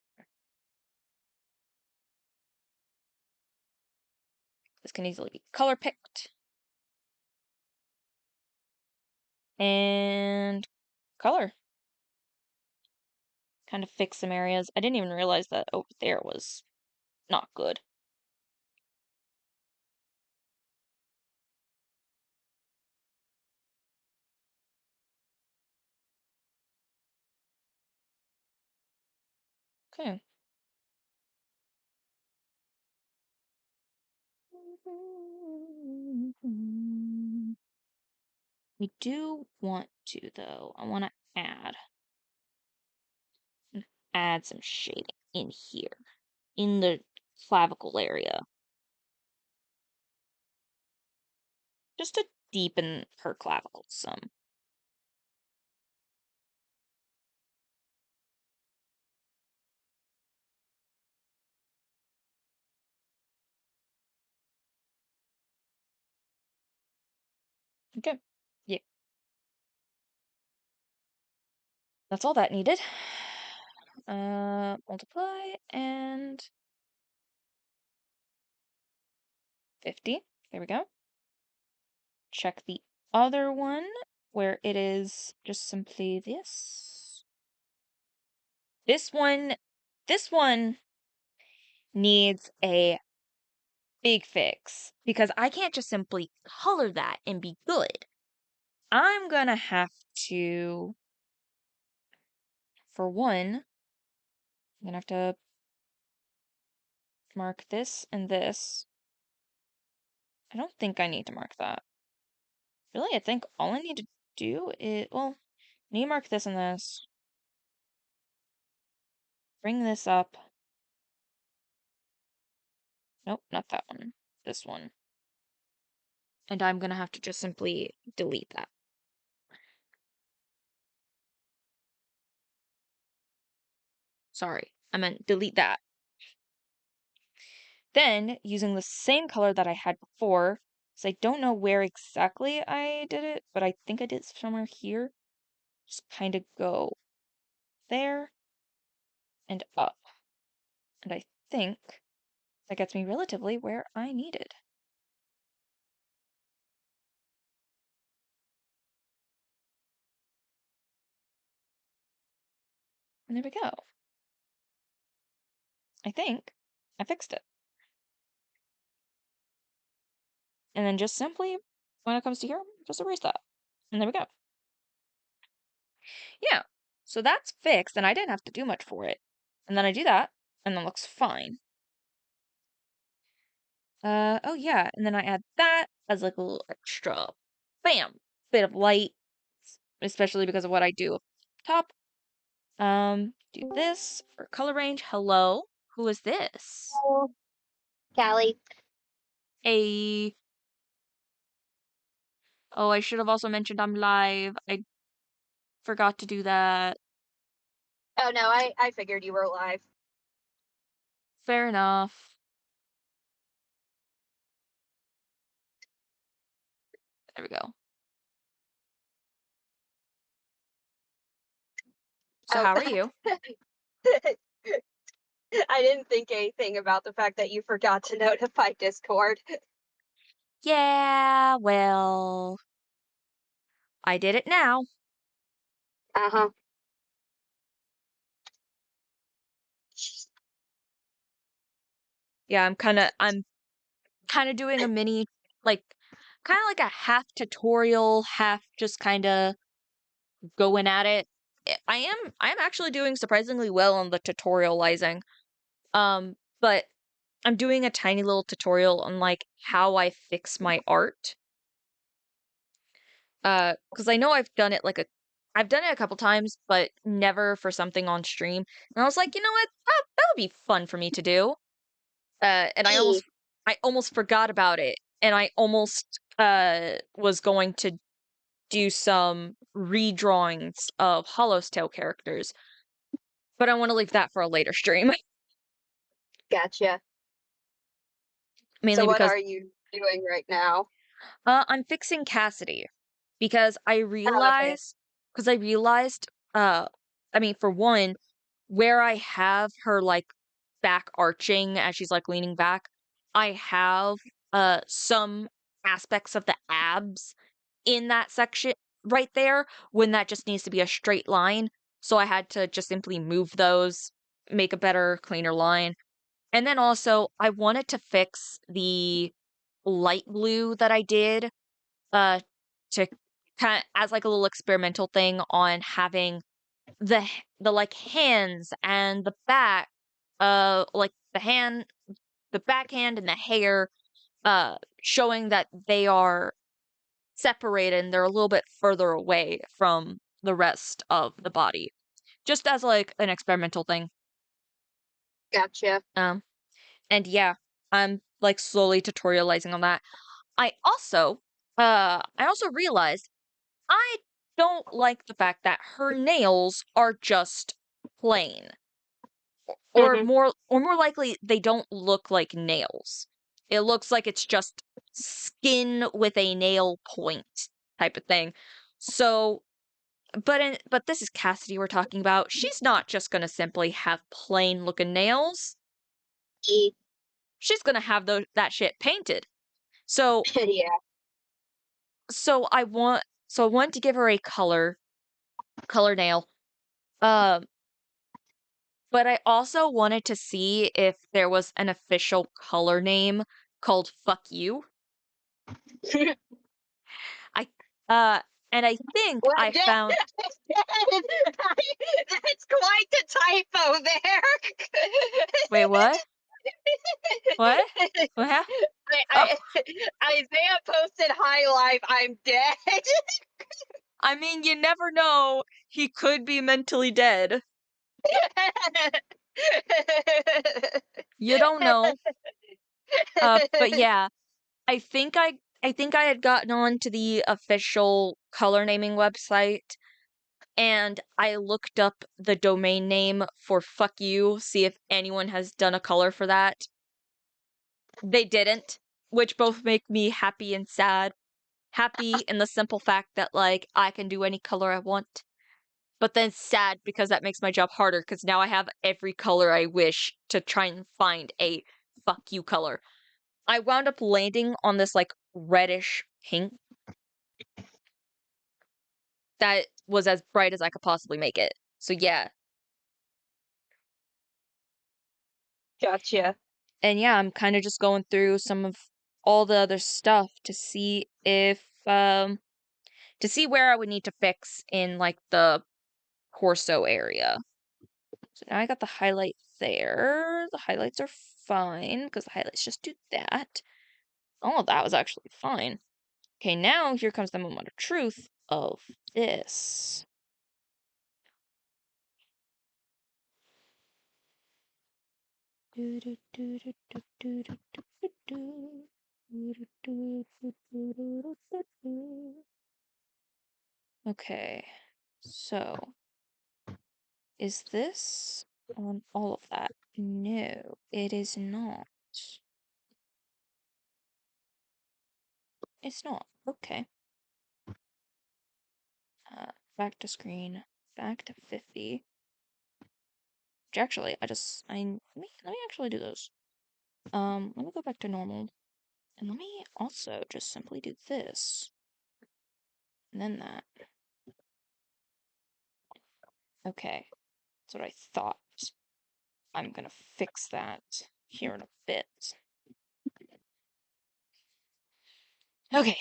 This can easily be color picked. And color. Kind of fix some areas. I didn't even realize that over there was not good. Okay. We do want to, though. I want to add some shading in here, in the clavicle area, just to deepen her clavicles some. Okay. Yeah. That's all that needed. Multiply and 50. There we go. Check the other one where it is just simply this. This one needs a big fix because I can't just simply color that and be good. I'm gonna have to, for one, I'm gonna have to mark this and this. I don't think I need to mark that. Really, I think all I need to do is, well, I need to mark this and this. Bring this up. Nope, not that one. This one. And I'm gonna have to just simply delete that. Sorry, I meant delete that. Then, using the same color that I had before, because I don't know where exactly I did it, but I think I did it somewhere here. Just kind of go there and up. And I think that gets me relatively where I needed. And there we go. I think I fixed it. And then just simply, when it comes to here, just erase that. And there we go. Yeah, so that's fixed, and I didn't have to do much for it. And then I do that, and then it looks fine. Oh yeah, and then I add that as like a little extra, bam, bit of light, especially because of what I do up top. Do this for color range. Hello, who is this? Oh, Callie. A Oh, I should have also mentioned I'm live. I forgot to do that. Oh no, I figured you were alive. Fair enough. There we go. So Oh, how are you? I didn't think anything about the fact that you forgot to notify Discord. Yeah, well, I did it now. Uh-huh. Yeah, I'm kind of doing a mini, like, kind of like a half tutorial, half just kind of going at it. I'm actually doing surprisingly well on the tutorializing. But I'm doing a tiny little tutorial on like how I fix my art. Because I know I've done it a couple times, but never for something on stream. And I was like, you know what? That would be fun for me to do. And E. I almost forgot about it, and I almost was going to do some redrawings of Hollow's Tale characters, but I want to leave that for a later stream. Gotcha. So Mainly what because are you doing right now? I'm fixing Cassidy because Oh, okay. I realized, I mean, for one, where I have her like back arching as she's like leaning back, I have some aspects of the abs in that section right there when that just needs to be a straight line. So I had to just simply move those, make a better, cleaner line. And then also, I wanted to fix the light blue that I did, uh, to kind as like a little experimental thing on having the like hands and the back, like the backhand and the hair, showing that they are separated and they're a little bit further away from the rest of the body, just as like an experimental thing. Gotcha. Um, and yeah, I'm like slowly tutorializing on that. I also realized I don't like the fact that her nails are just plain, Hmm. or more likely they don't look like nails. It looks like it's just skin with a nail point type of thing. So, but this is Cassidy we're talking about. She's not just gonna simply have plain looking nails. She's gonna have that shit painted. So Yeah. so I want to give her a color nail. Um, but I also wanted to see if there was an official color name called "fuck you." I uh, and I think Well, I found. that's quite the typo Wait, what? What? there. What? I, Oh, I, Isaiah posted "High Life, I'm dead." I mean, you never know. He could be mentally dead. You don't know. But yeah, I think I had gotten on to the official color naming website and I looked up the domain name for "fuck you," see if anyone has done a color for that. They didn't, which both make me happy and sad. Happy in the simple fact that like I can do any color I want, but then sad because that makes my job harder because now I have every color I wish to try and find a "fuck you" color. I wound up landing on this like reddish pink that was as bright as I could possibly make it. So yeah. Gotcha. And yeah, I'm kind of just going through some of all the other stuff to see if to see where I would need to fix in like the torso area. So now I got the highlight there. The highlights are fine because the highlights just do that. Oh, that was actually fine. Okay, now here comes the moment of truth of this. Okay, so is this on all of that? No, it is not. It's not. Okay. Back to screen. Back to 50. Which actually, let me actually do those. Let me go back to normal. And let me also just simply do this. And then that. Okay. That's what I thought. I'm gonna fix that here in a bit. Okay.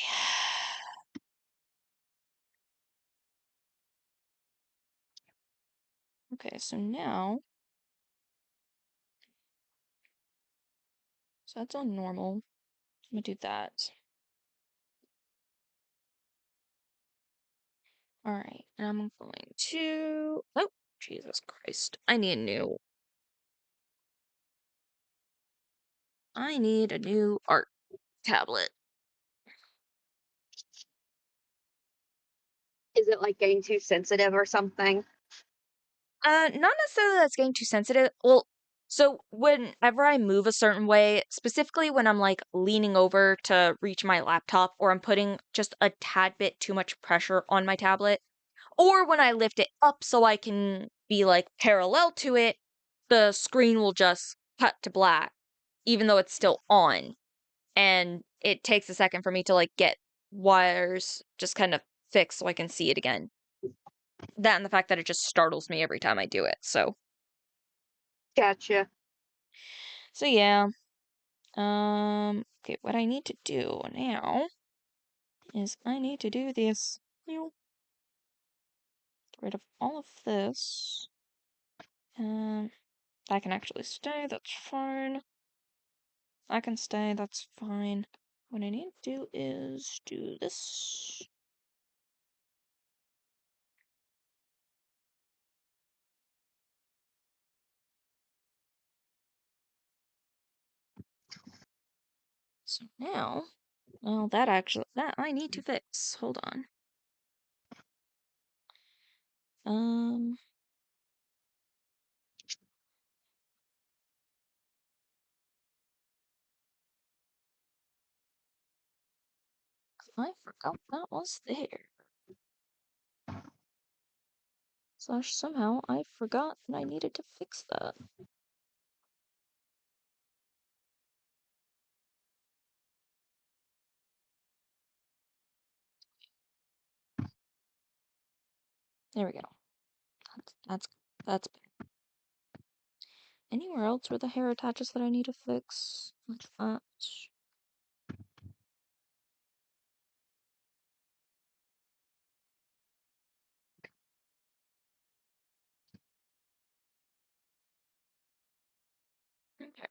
Okay, so now, so that's on normal. I'm gonna do that. Alright, and I'm going to, oh, Jesus Christ. I need a new art tablet. Is it like getting too sensitive or something? Not necessarily that's getting too sensitive. Well, so whenever I move a certain way, specifically when I'm like leaning over to reach my laptop or I'm putting just a tad bit too much pressure on my tablet, or when I lift it up so I can be like parallel to it, the screen will just cut to black, even though it's still on. and it takes a second for me to like get wires just kind of fixed so I can see it again. That and the fact that it just startles me every time I do it. Gotcha. So yeah. Okay, what I need to do now is I need to do this. Get rid of all of this. That can actually stay, that's fine. That can stay, that's fine. What I need to do is do this. So now, well, that I need to fix. Hold on. Um, I forgot that was there. Slash somehow I forgot that I needed to fix that. There we go. That's better. Anywhere else where the hair attaches that I need to fix? Like that. Okay.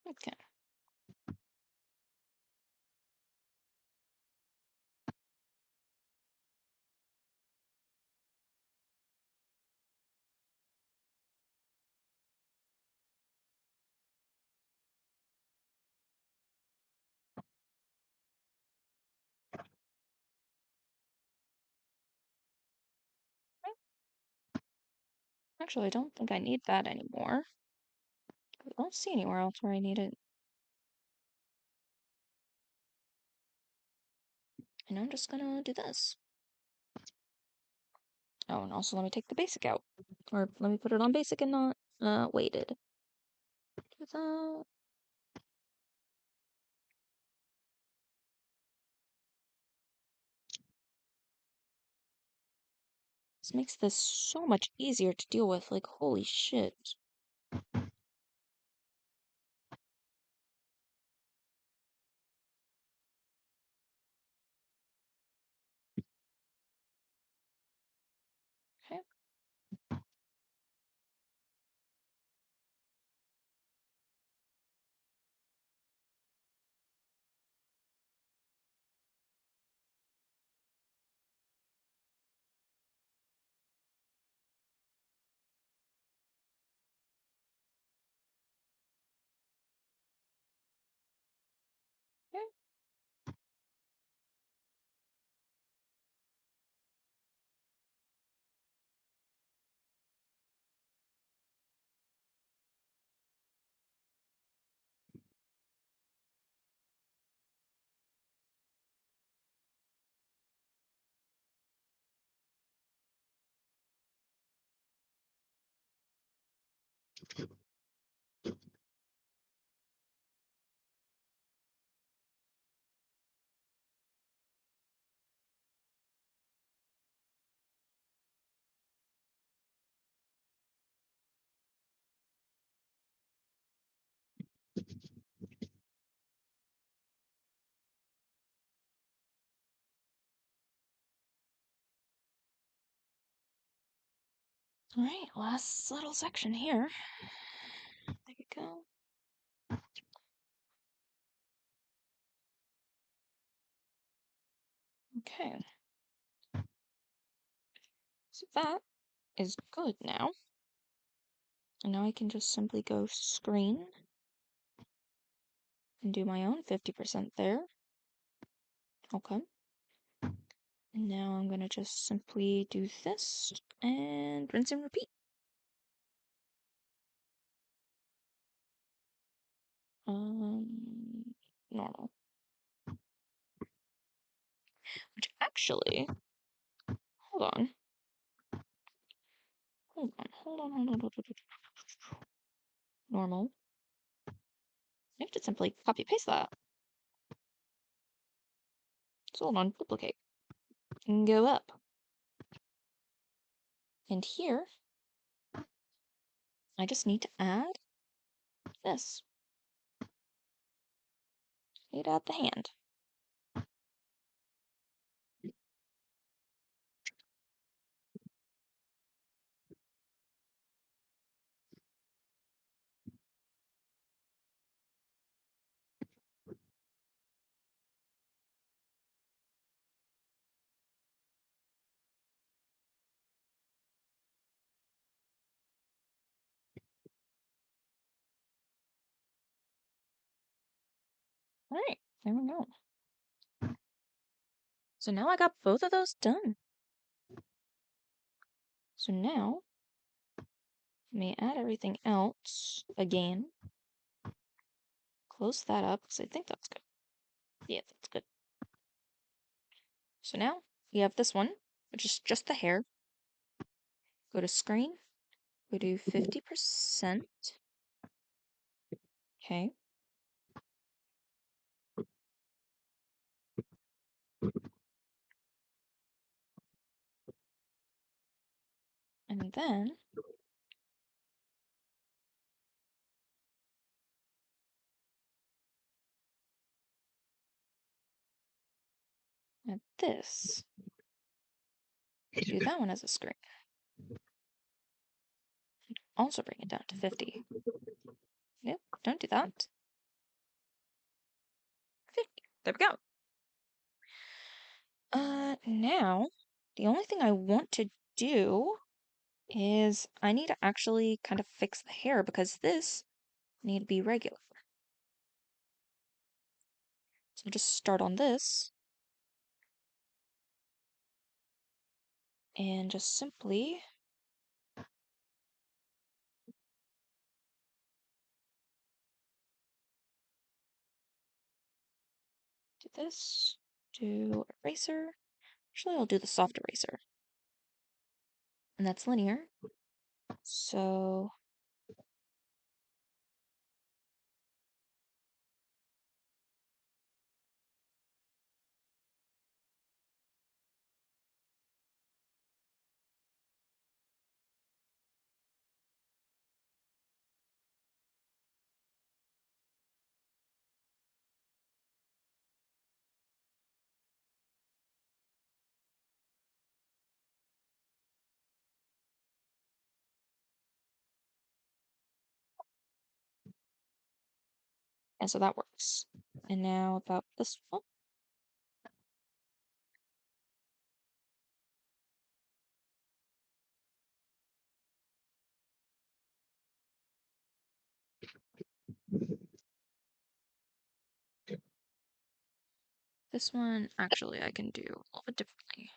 Okay. Actually, I don't think I need that anymore. I don't see anywhere else where I need it. And I'm just gonna do this. Oh, and also let me take the basic out. Or let me put it on basic and not weighted. Do that. This makes this so much easier to deal with, like holy shit. Okay. Okay. Alright, last little section here. There we go. Okay. So that is good now. And now I can just simply go screen and do my own 50% there. Okay. And now I'm gonna just simply do this and rinse and repeat. Normal. Which actually, hold on. Hold on. Normal. I have to simply copy paste that. So hold on, duplicate. And go up. And here, I just need to add this. Need to add the hand. Alright, there we go. So now I got both of those done. So now, let me add everything else again. Close that up, because I think that's good. Yeah, that's good. So now, we have this one, which is just the hair. Go to screen, go to 50%. Okay. And then, add this. Do that one as a screen. Also bring it down to 50. Nope, don't do that. 50. There we go. Now, the only thing I want to do is I need to actually kind of fix the hair because this need to be regular. So I'll just start on this and just simply do this, do eraser. Actually, I'll do the soft eraser. And that's linear. So and so that works. And now about this one. This one, actually, I can do a little bit differently.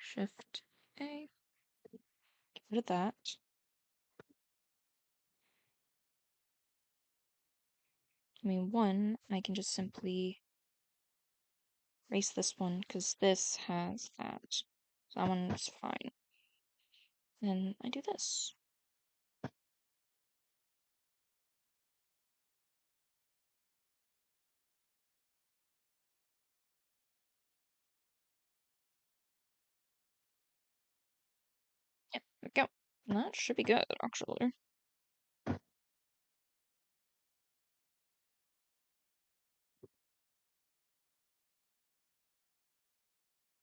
Shift A, get rid of that. I mean, one, I can just simply erase this one because this has that. So that one's fine. Then I do this. Yeah, there we go. That should be good, actually.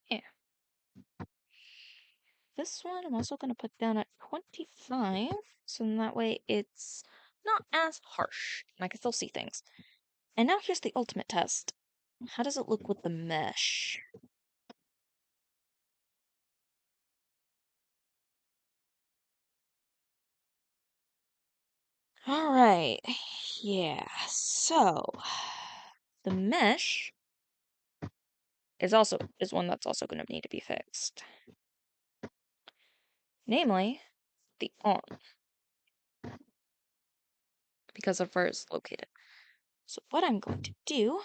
Yeah. This one I'm also going to put down at 25, so then that way it's not as harsh, and I can still see things. And now here's the ultimate test. How does it look with the mesh? Alright, yeah, so the mesh is one that's also going to need to be fixed. Namely, the arm, because of where it's located. So what I'm going to do,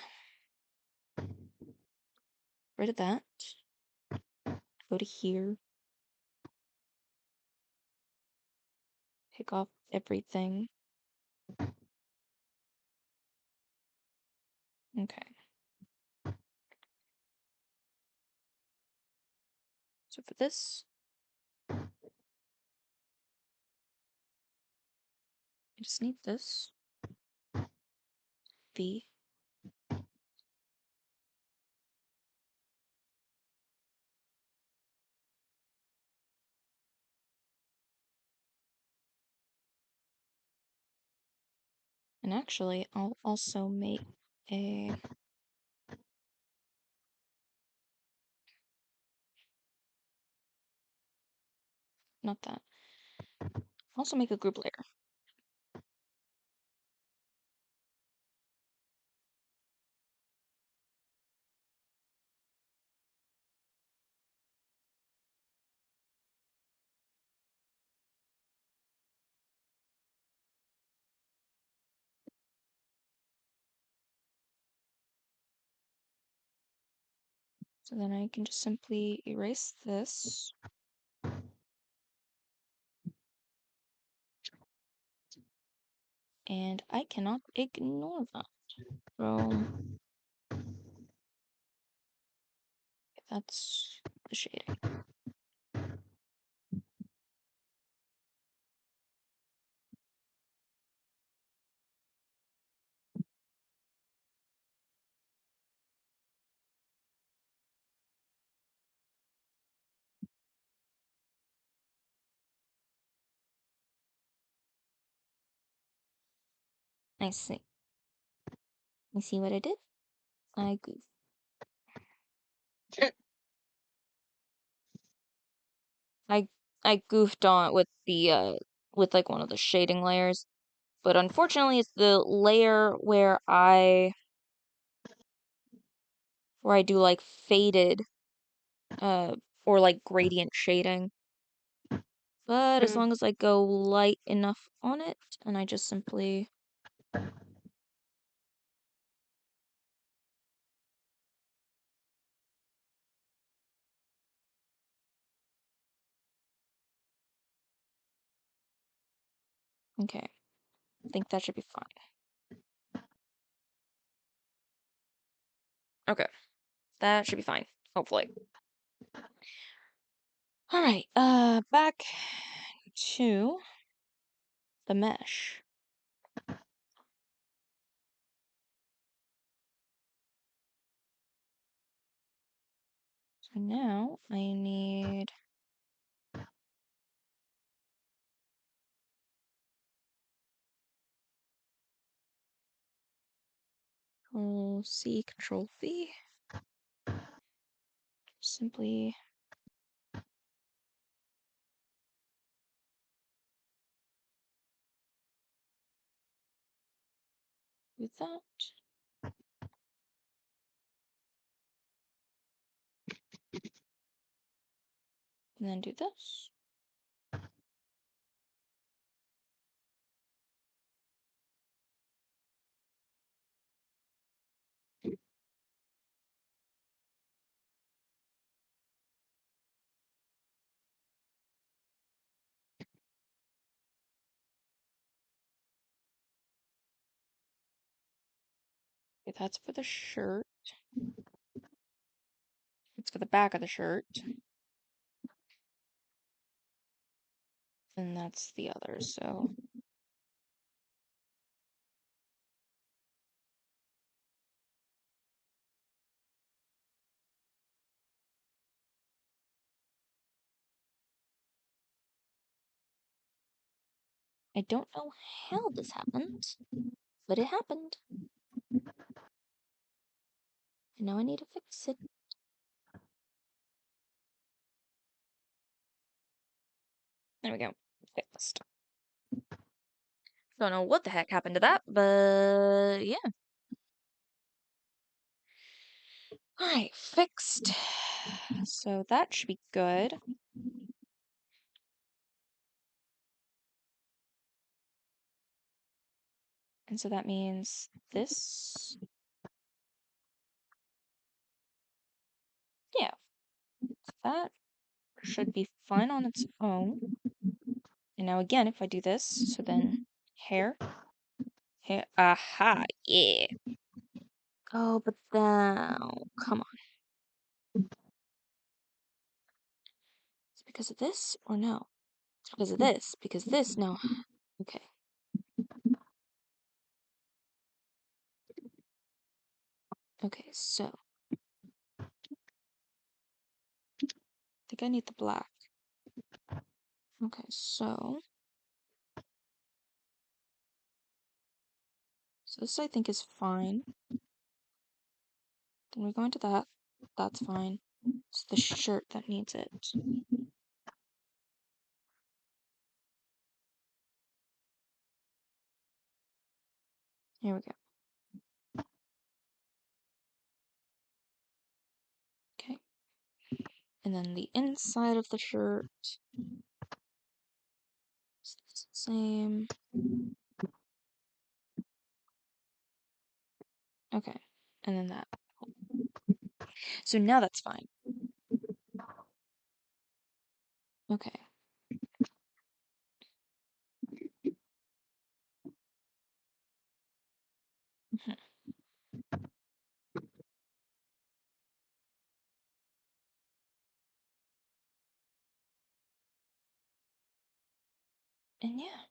rid of that, go to here, pick off everything. Okay. So for this, I just need this, V, and actually I'll also make a, not that, I'll also make a group layer. So then I can just simply erase this. And I cannot ignore that. From, that's the shading. I see. You see what I did? I goofed. I goofed on with the with like one of the shading layers, but unfortunately it's the layer where I do like faded or like gradient shading. But as long as I go light enough on it and I just simply okay. I think that should be fine. Okay. That should be fine, hopefully. Alright, back to the mesh. So now I need Control C, Control V. Simply do that. And then do this. Okay, that's for the shirt. It's for the back of the shirt. And that's the other, so I don't know how this happened, but it happened. And now I need to fix it. There we go. Fixed. Don't know what the heck happened to that, but yeah. Alright, fixed. So that should be good. And so that means this. Yeah, that should be fine on its own. And now again, if I do this, so then hair, aha, yeah. Oh, but now, come on. It's because of this or no? It's because of this, because this, no. Okay. Okay, so. I think I need the black. Okay, so. So this I think is fine. Then we go into that. That's fine. It's the shirt that needs it. Here we go. Okay. And then the inside of the shirt. It's the same. Okay. And then that. So now that's fine. Okay. Mhm. And yeah.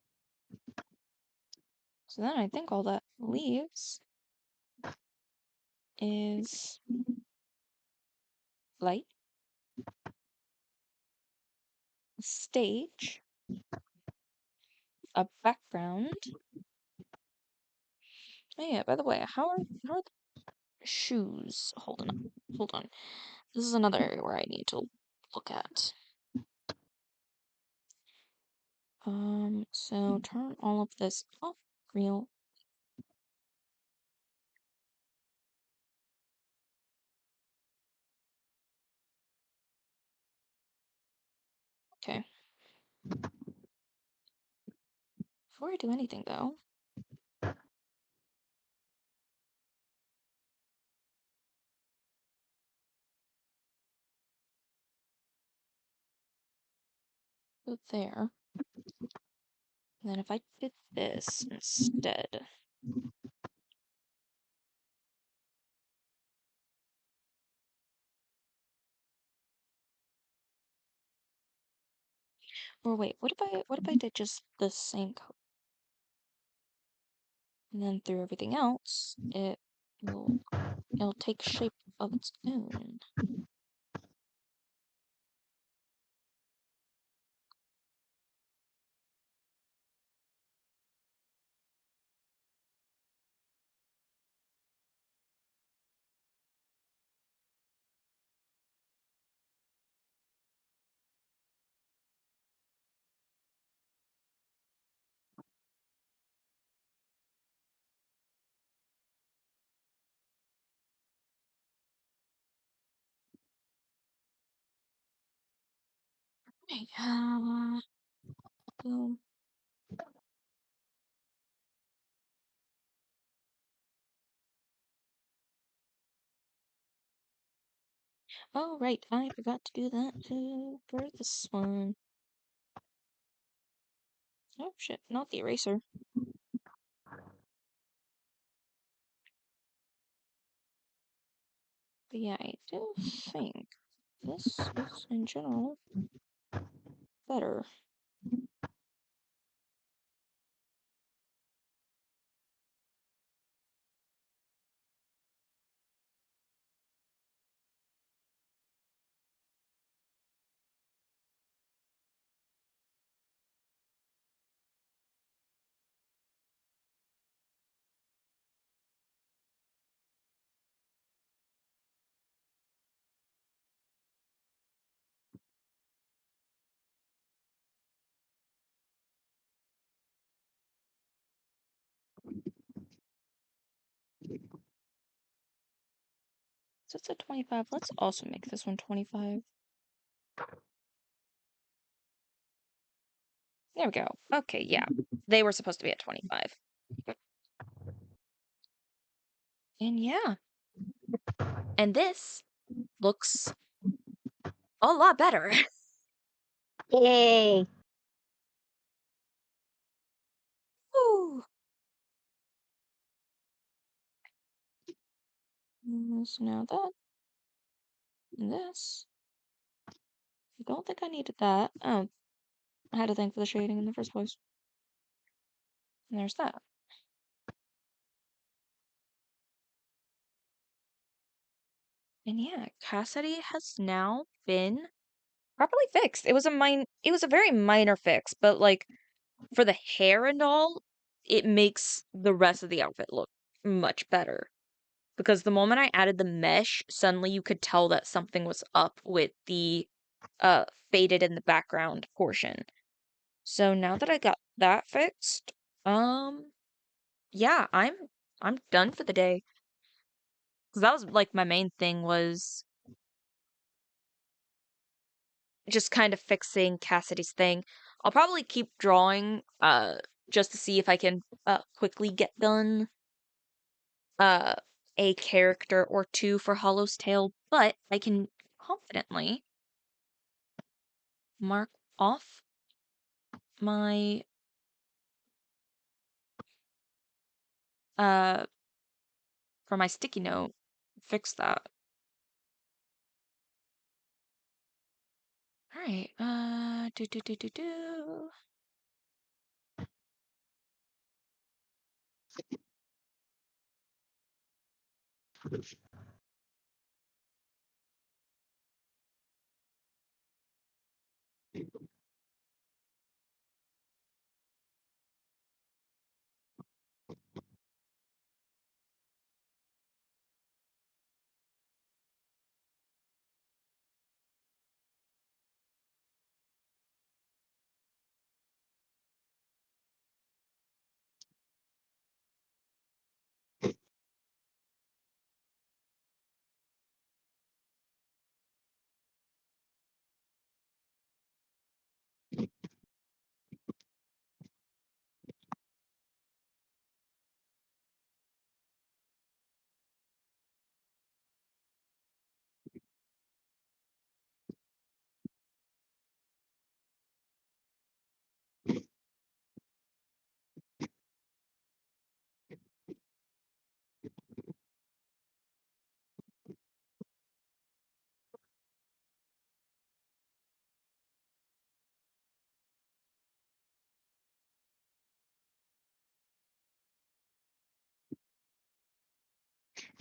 So then I think all that leaves is light, a stage, a background. Oh yeah, by the way, how are the shoes holding up? Hold on. This is another area where I need to look at. So turn all of this off real. Okay. Before I do anything though, go there. And then if I did this instead. Or wait, what if I did just the same color? And then through everything else, it'll take shape of its own. Okay, boom. Oh, right, I forgot to do that too for this one. Oh shit, not the eraser. But yeah, I do think this is in general better. So it's a 25. Let's also make this one 25. There we go. Okay, yeah. They were supposed to be at 25. And yeah, and this looks a lot better. Yay. Woo. So now that, and this. I don't think I needed that. Oh, I had to thank for the shading in the first place. And there's that. And yeah, Cassidy has now been properly fixed. It was a very minor fix, but like for the hair and all, it makes the rest of the outfit look much better. Because the moment I added the mesh, suddenly you could tell that something was up with the faded in the background portion. So now that I got that fixed, yeah, I'm done for the day. Because that was like my main thing was just kind of fixing Cassidy's thing. I'll probably keep drawing just to see if I can quickly get done uh a character or two for Hollow's Tale, but I can confidently mark off my uh for my sticky note, fix that. All right. Do.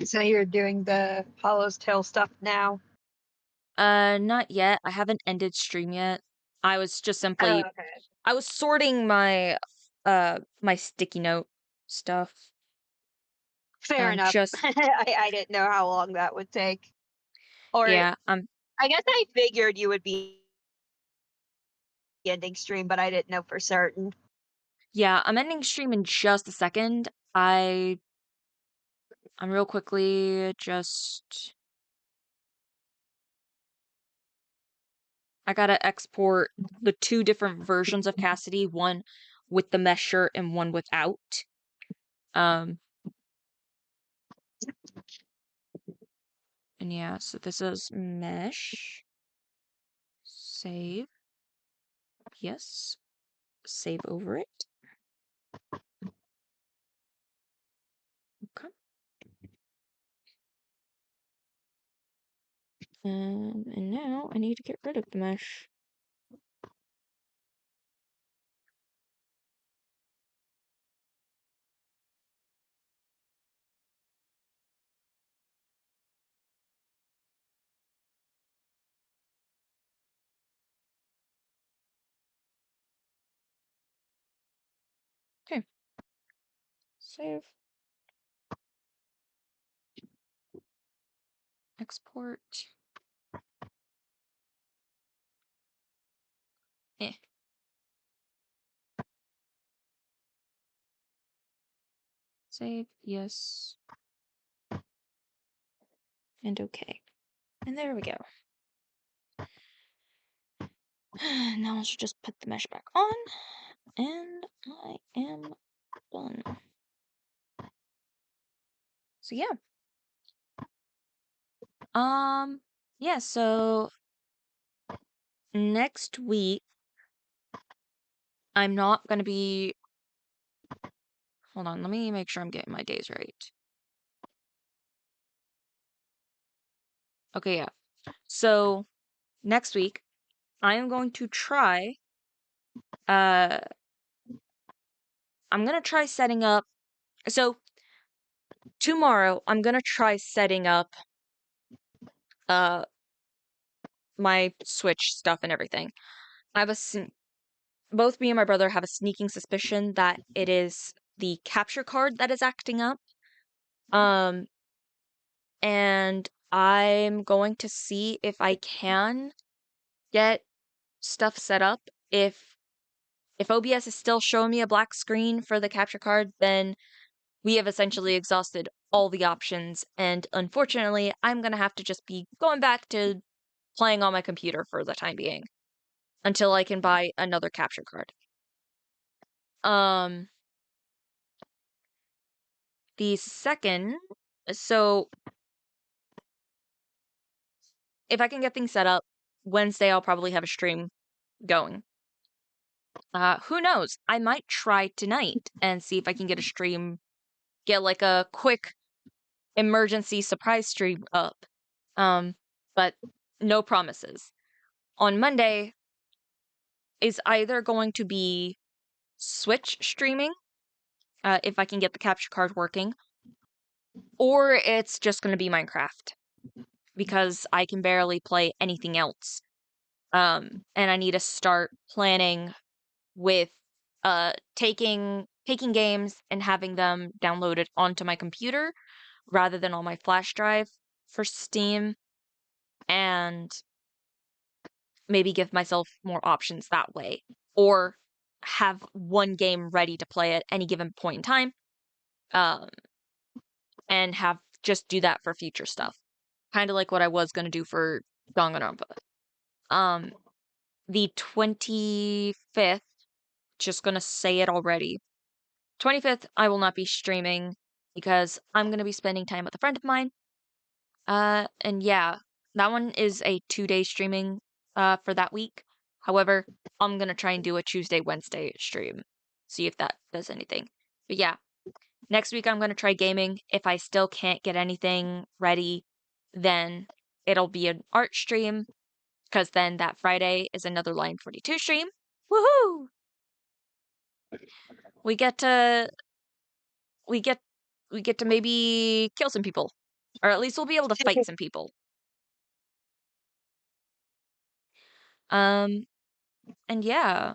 So you're doing the Hollow's Tale stuff now? Not yet. I haven't ended stream yet. I was just Oh, simply okay. I was sorting my sticky note stuff. Fair enough. Just I didn't know how long that would take. Or yeah, I guess I figured you would be ending stream, but I didn't know for certain. yeah, I'm ending stream in just a second. I'm real quickly just I gotta export the two different versions of Cassidy, one with the mesh shirt and one without. Um, and yeah, so this is mesh. Save. Yes. Save over it. Okay. And now I need to get rid of the mesh. Okay. Save. Export. Eh. Save. Yes. And okay. And there we go. Now I should just put the mesh back on. And I am done. So yeah. Yeah, so next week I'm not gonna be. Hold on, let me make sure I'm getting my days right. Okay, yeah. So next week I am going to try. Uh, I'm gonna try setting up. So tomorrow I'm gonna try setting up uh my Switch stuff and everything. I have both me and my brother have a sneaking suspicion that it is the capture card that is acting up. Um, and I'm going to see if I can get stuff set up. If OBS is still showing me a black screen for the capture card, then we have essentially exhausted all the options, and unfortunately, I'm gonna have to just be going back to playing on my computer for the time being until I can buy another capture card. Um, the second, so if I can get things set up, Wednesday I'll probably have a stream going. Who knows? I might try tonight and see if I can get a stream, get like a quick emergency surprise stream up. But no promises. On Monday is either going to be Switch streaming, if I can get the capture card working, or it's just going to be Minecraft because I can barely play anything else. And I need to start planning with taking games and having them downloaded onto my computer rather than on my flash drive for Steam, and maybe give myself more options that way, or have one game ready to play at any given point in time, um, and have just do that for future stuff, kind of like what I was gonna do for Danganronpa. The 25th, just gonna say it already. 25th, I will not be streaming because I'm gonna be spending time with a friend of mine. And yeah, that one is a 2-day streaming for that week. However, I'm gonna try and do a Tuesday, Wednesday stream. See if that does anything. But yeah, next week I'm gonna try gaming. If I still can't get anything ready, then it'll be an art stream. Because then that Friday is another Line 42 stream. Woohoo! We get to we get we get to maybe kill some people. Or at least we'll be able to fight some people. And yeah.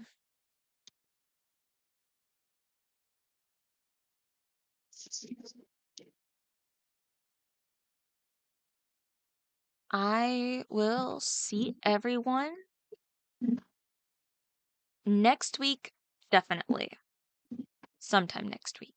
I will see everyone next week, definitely. Sometime next week.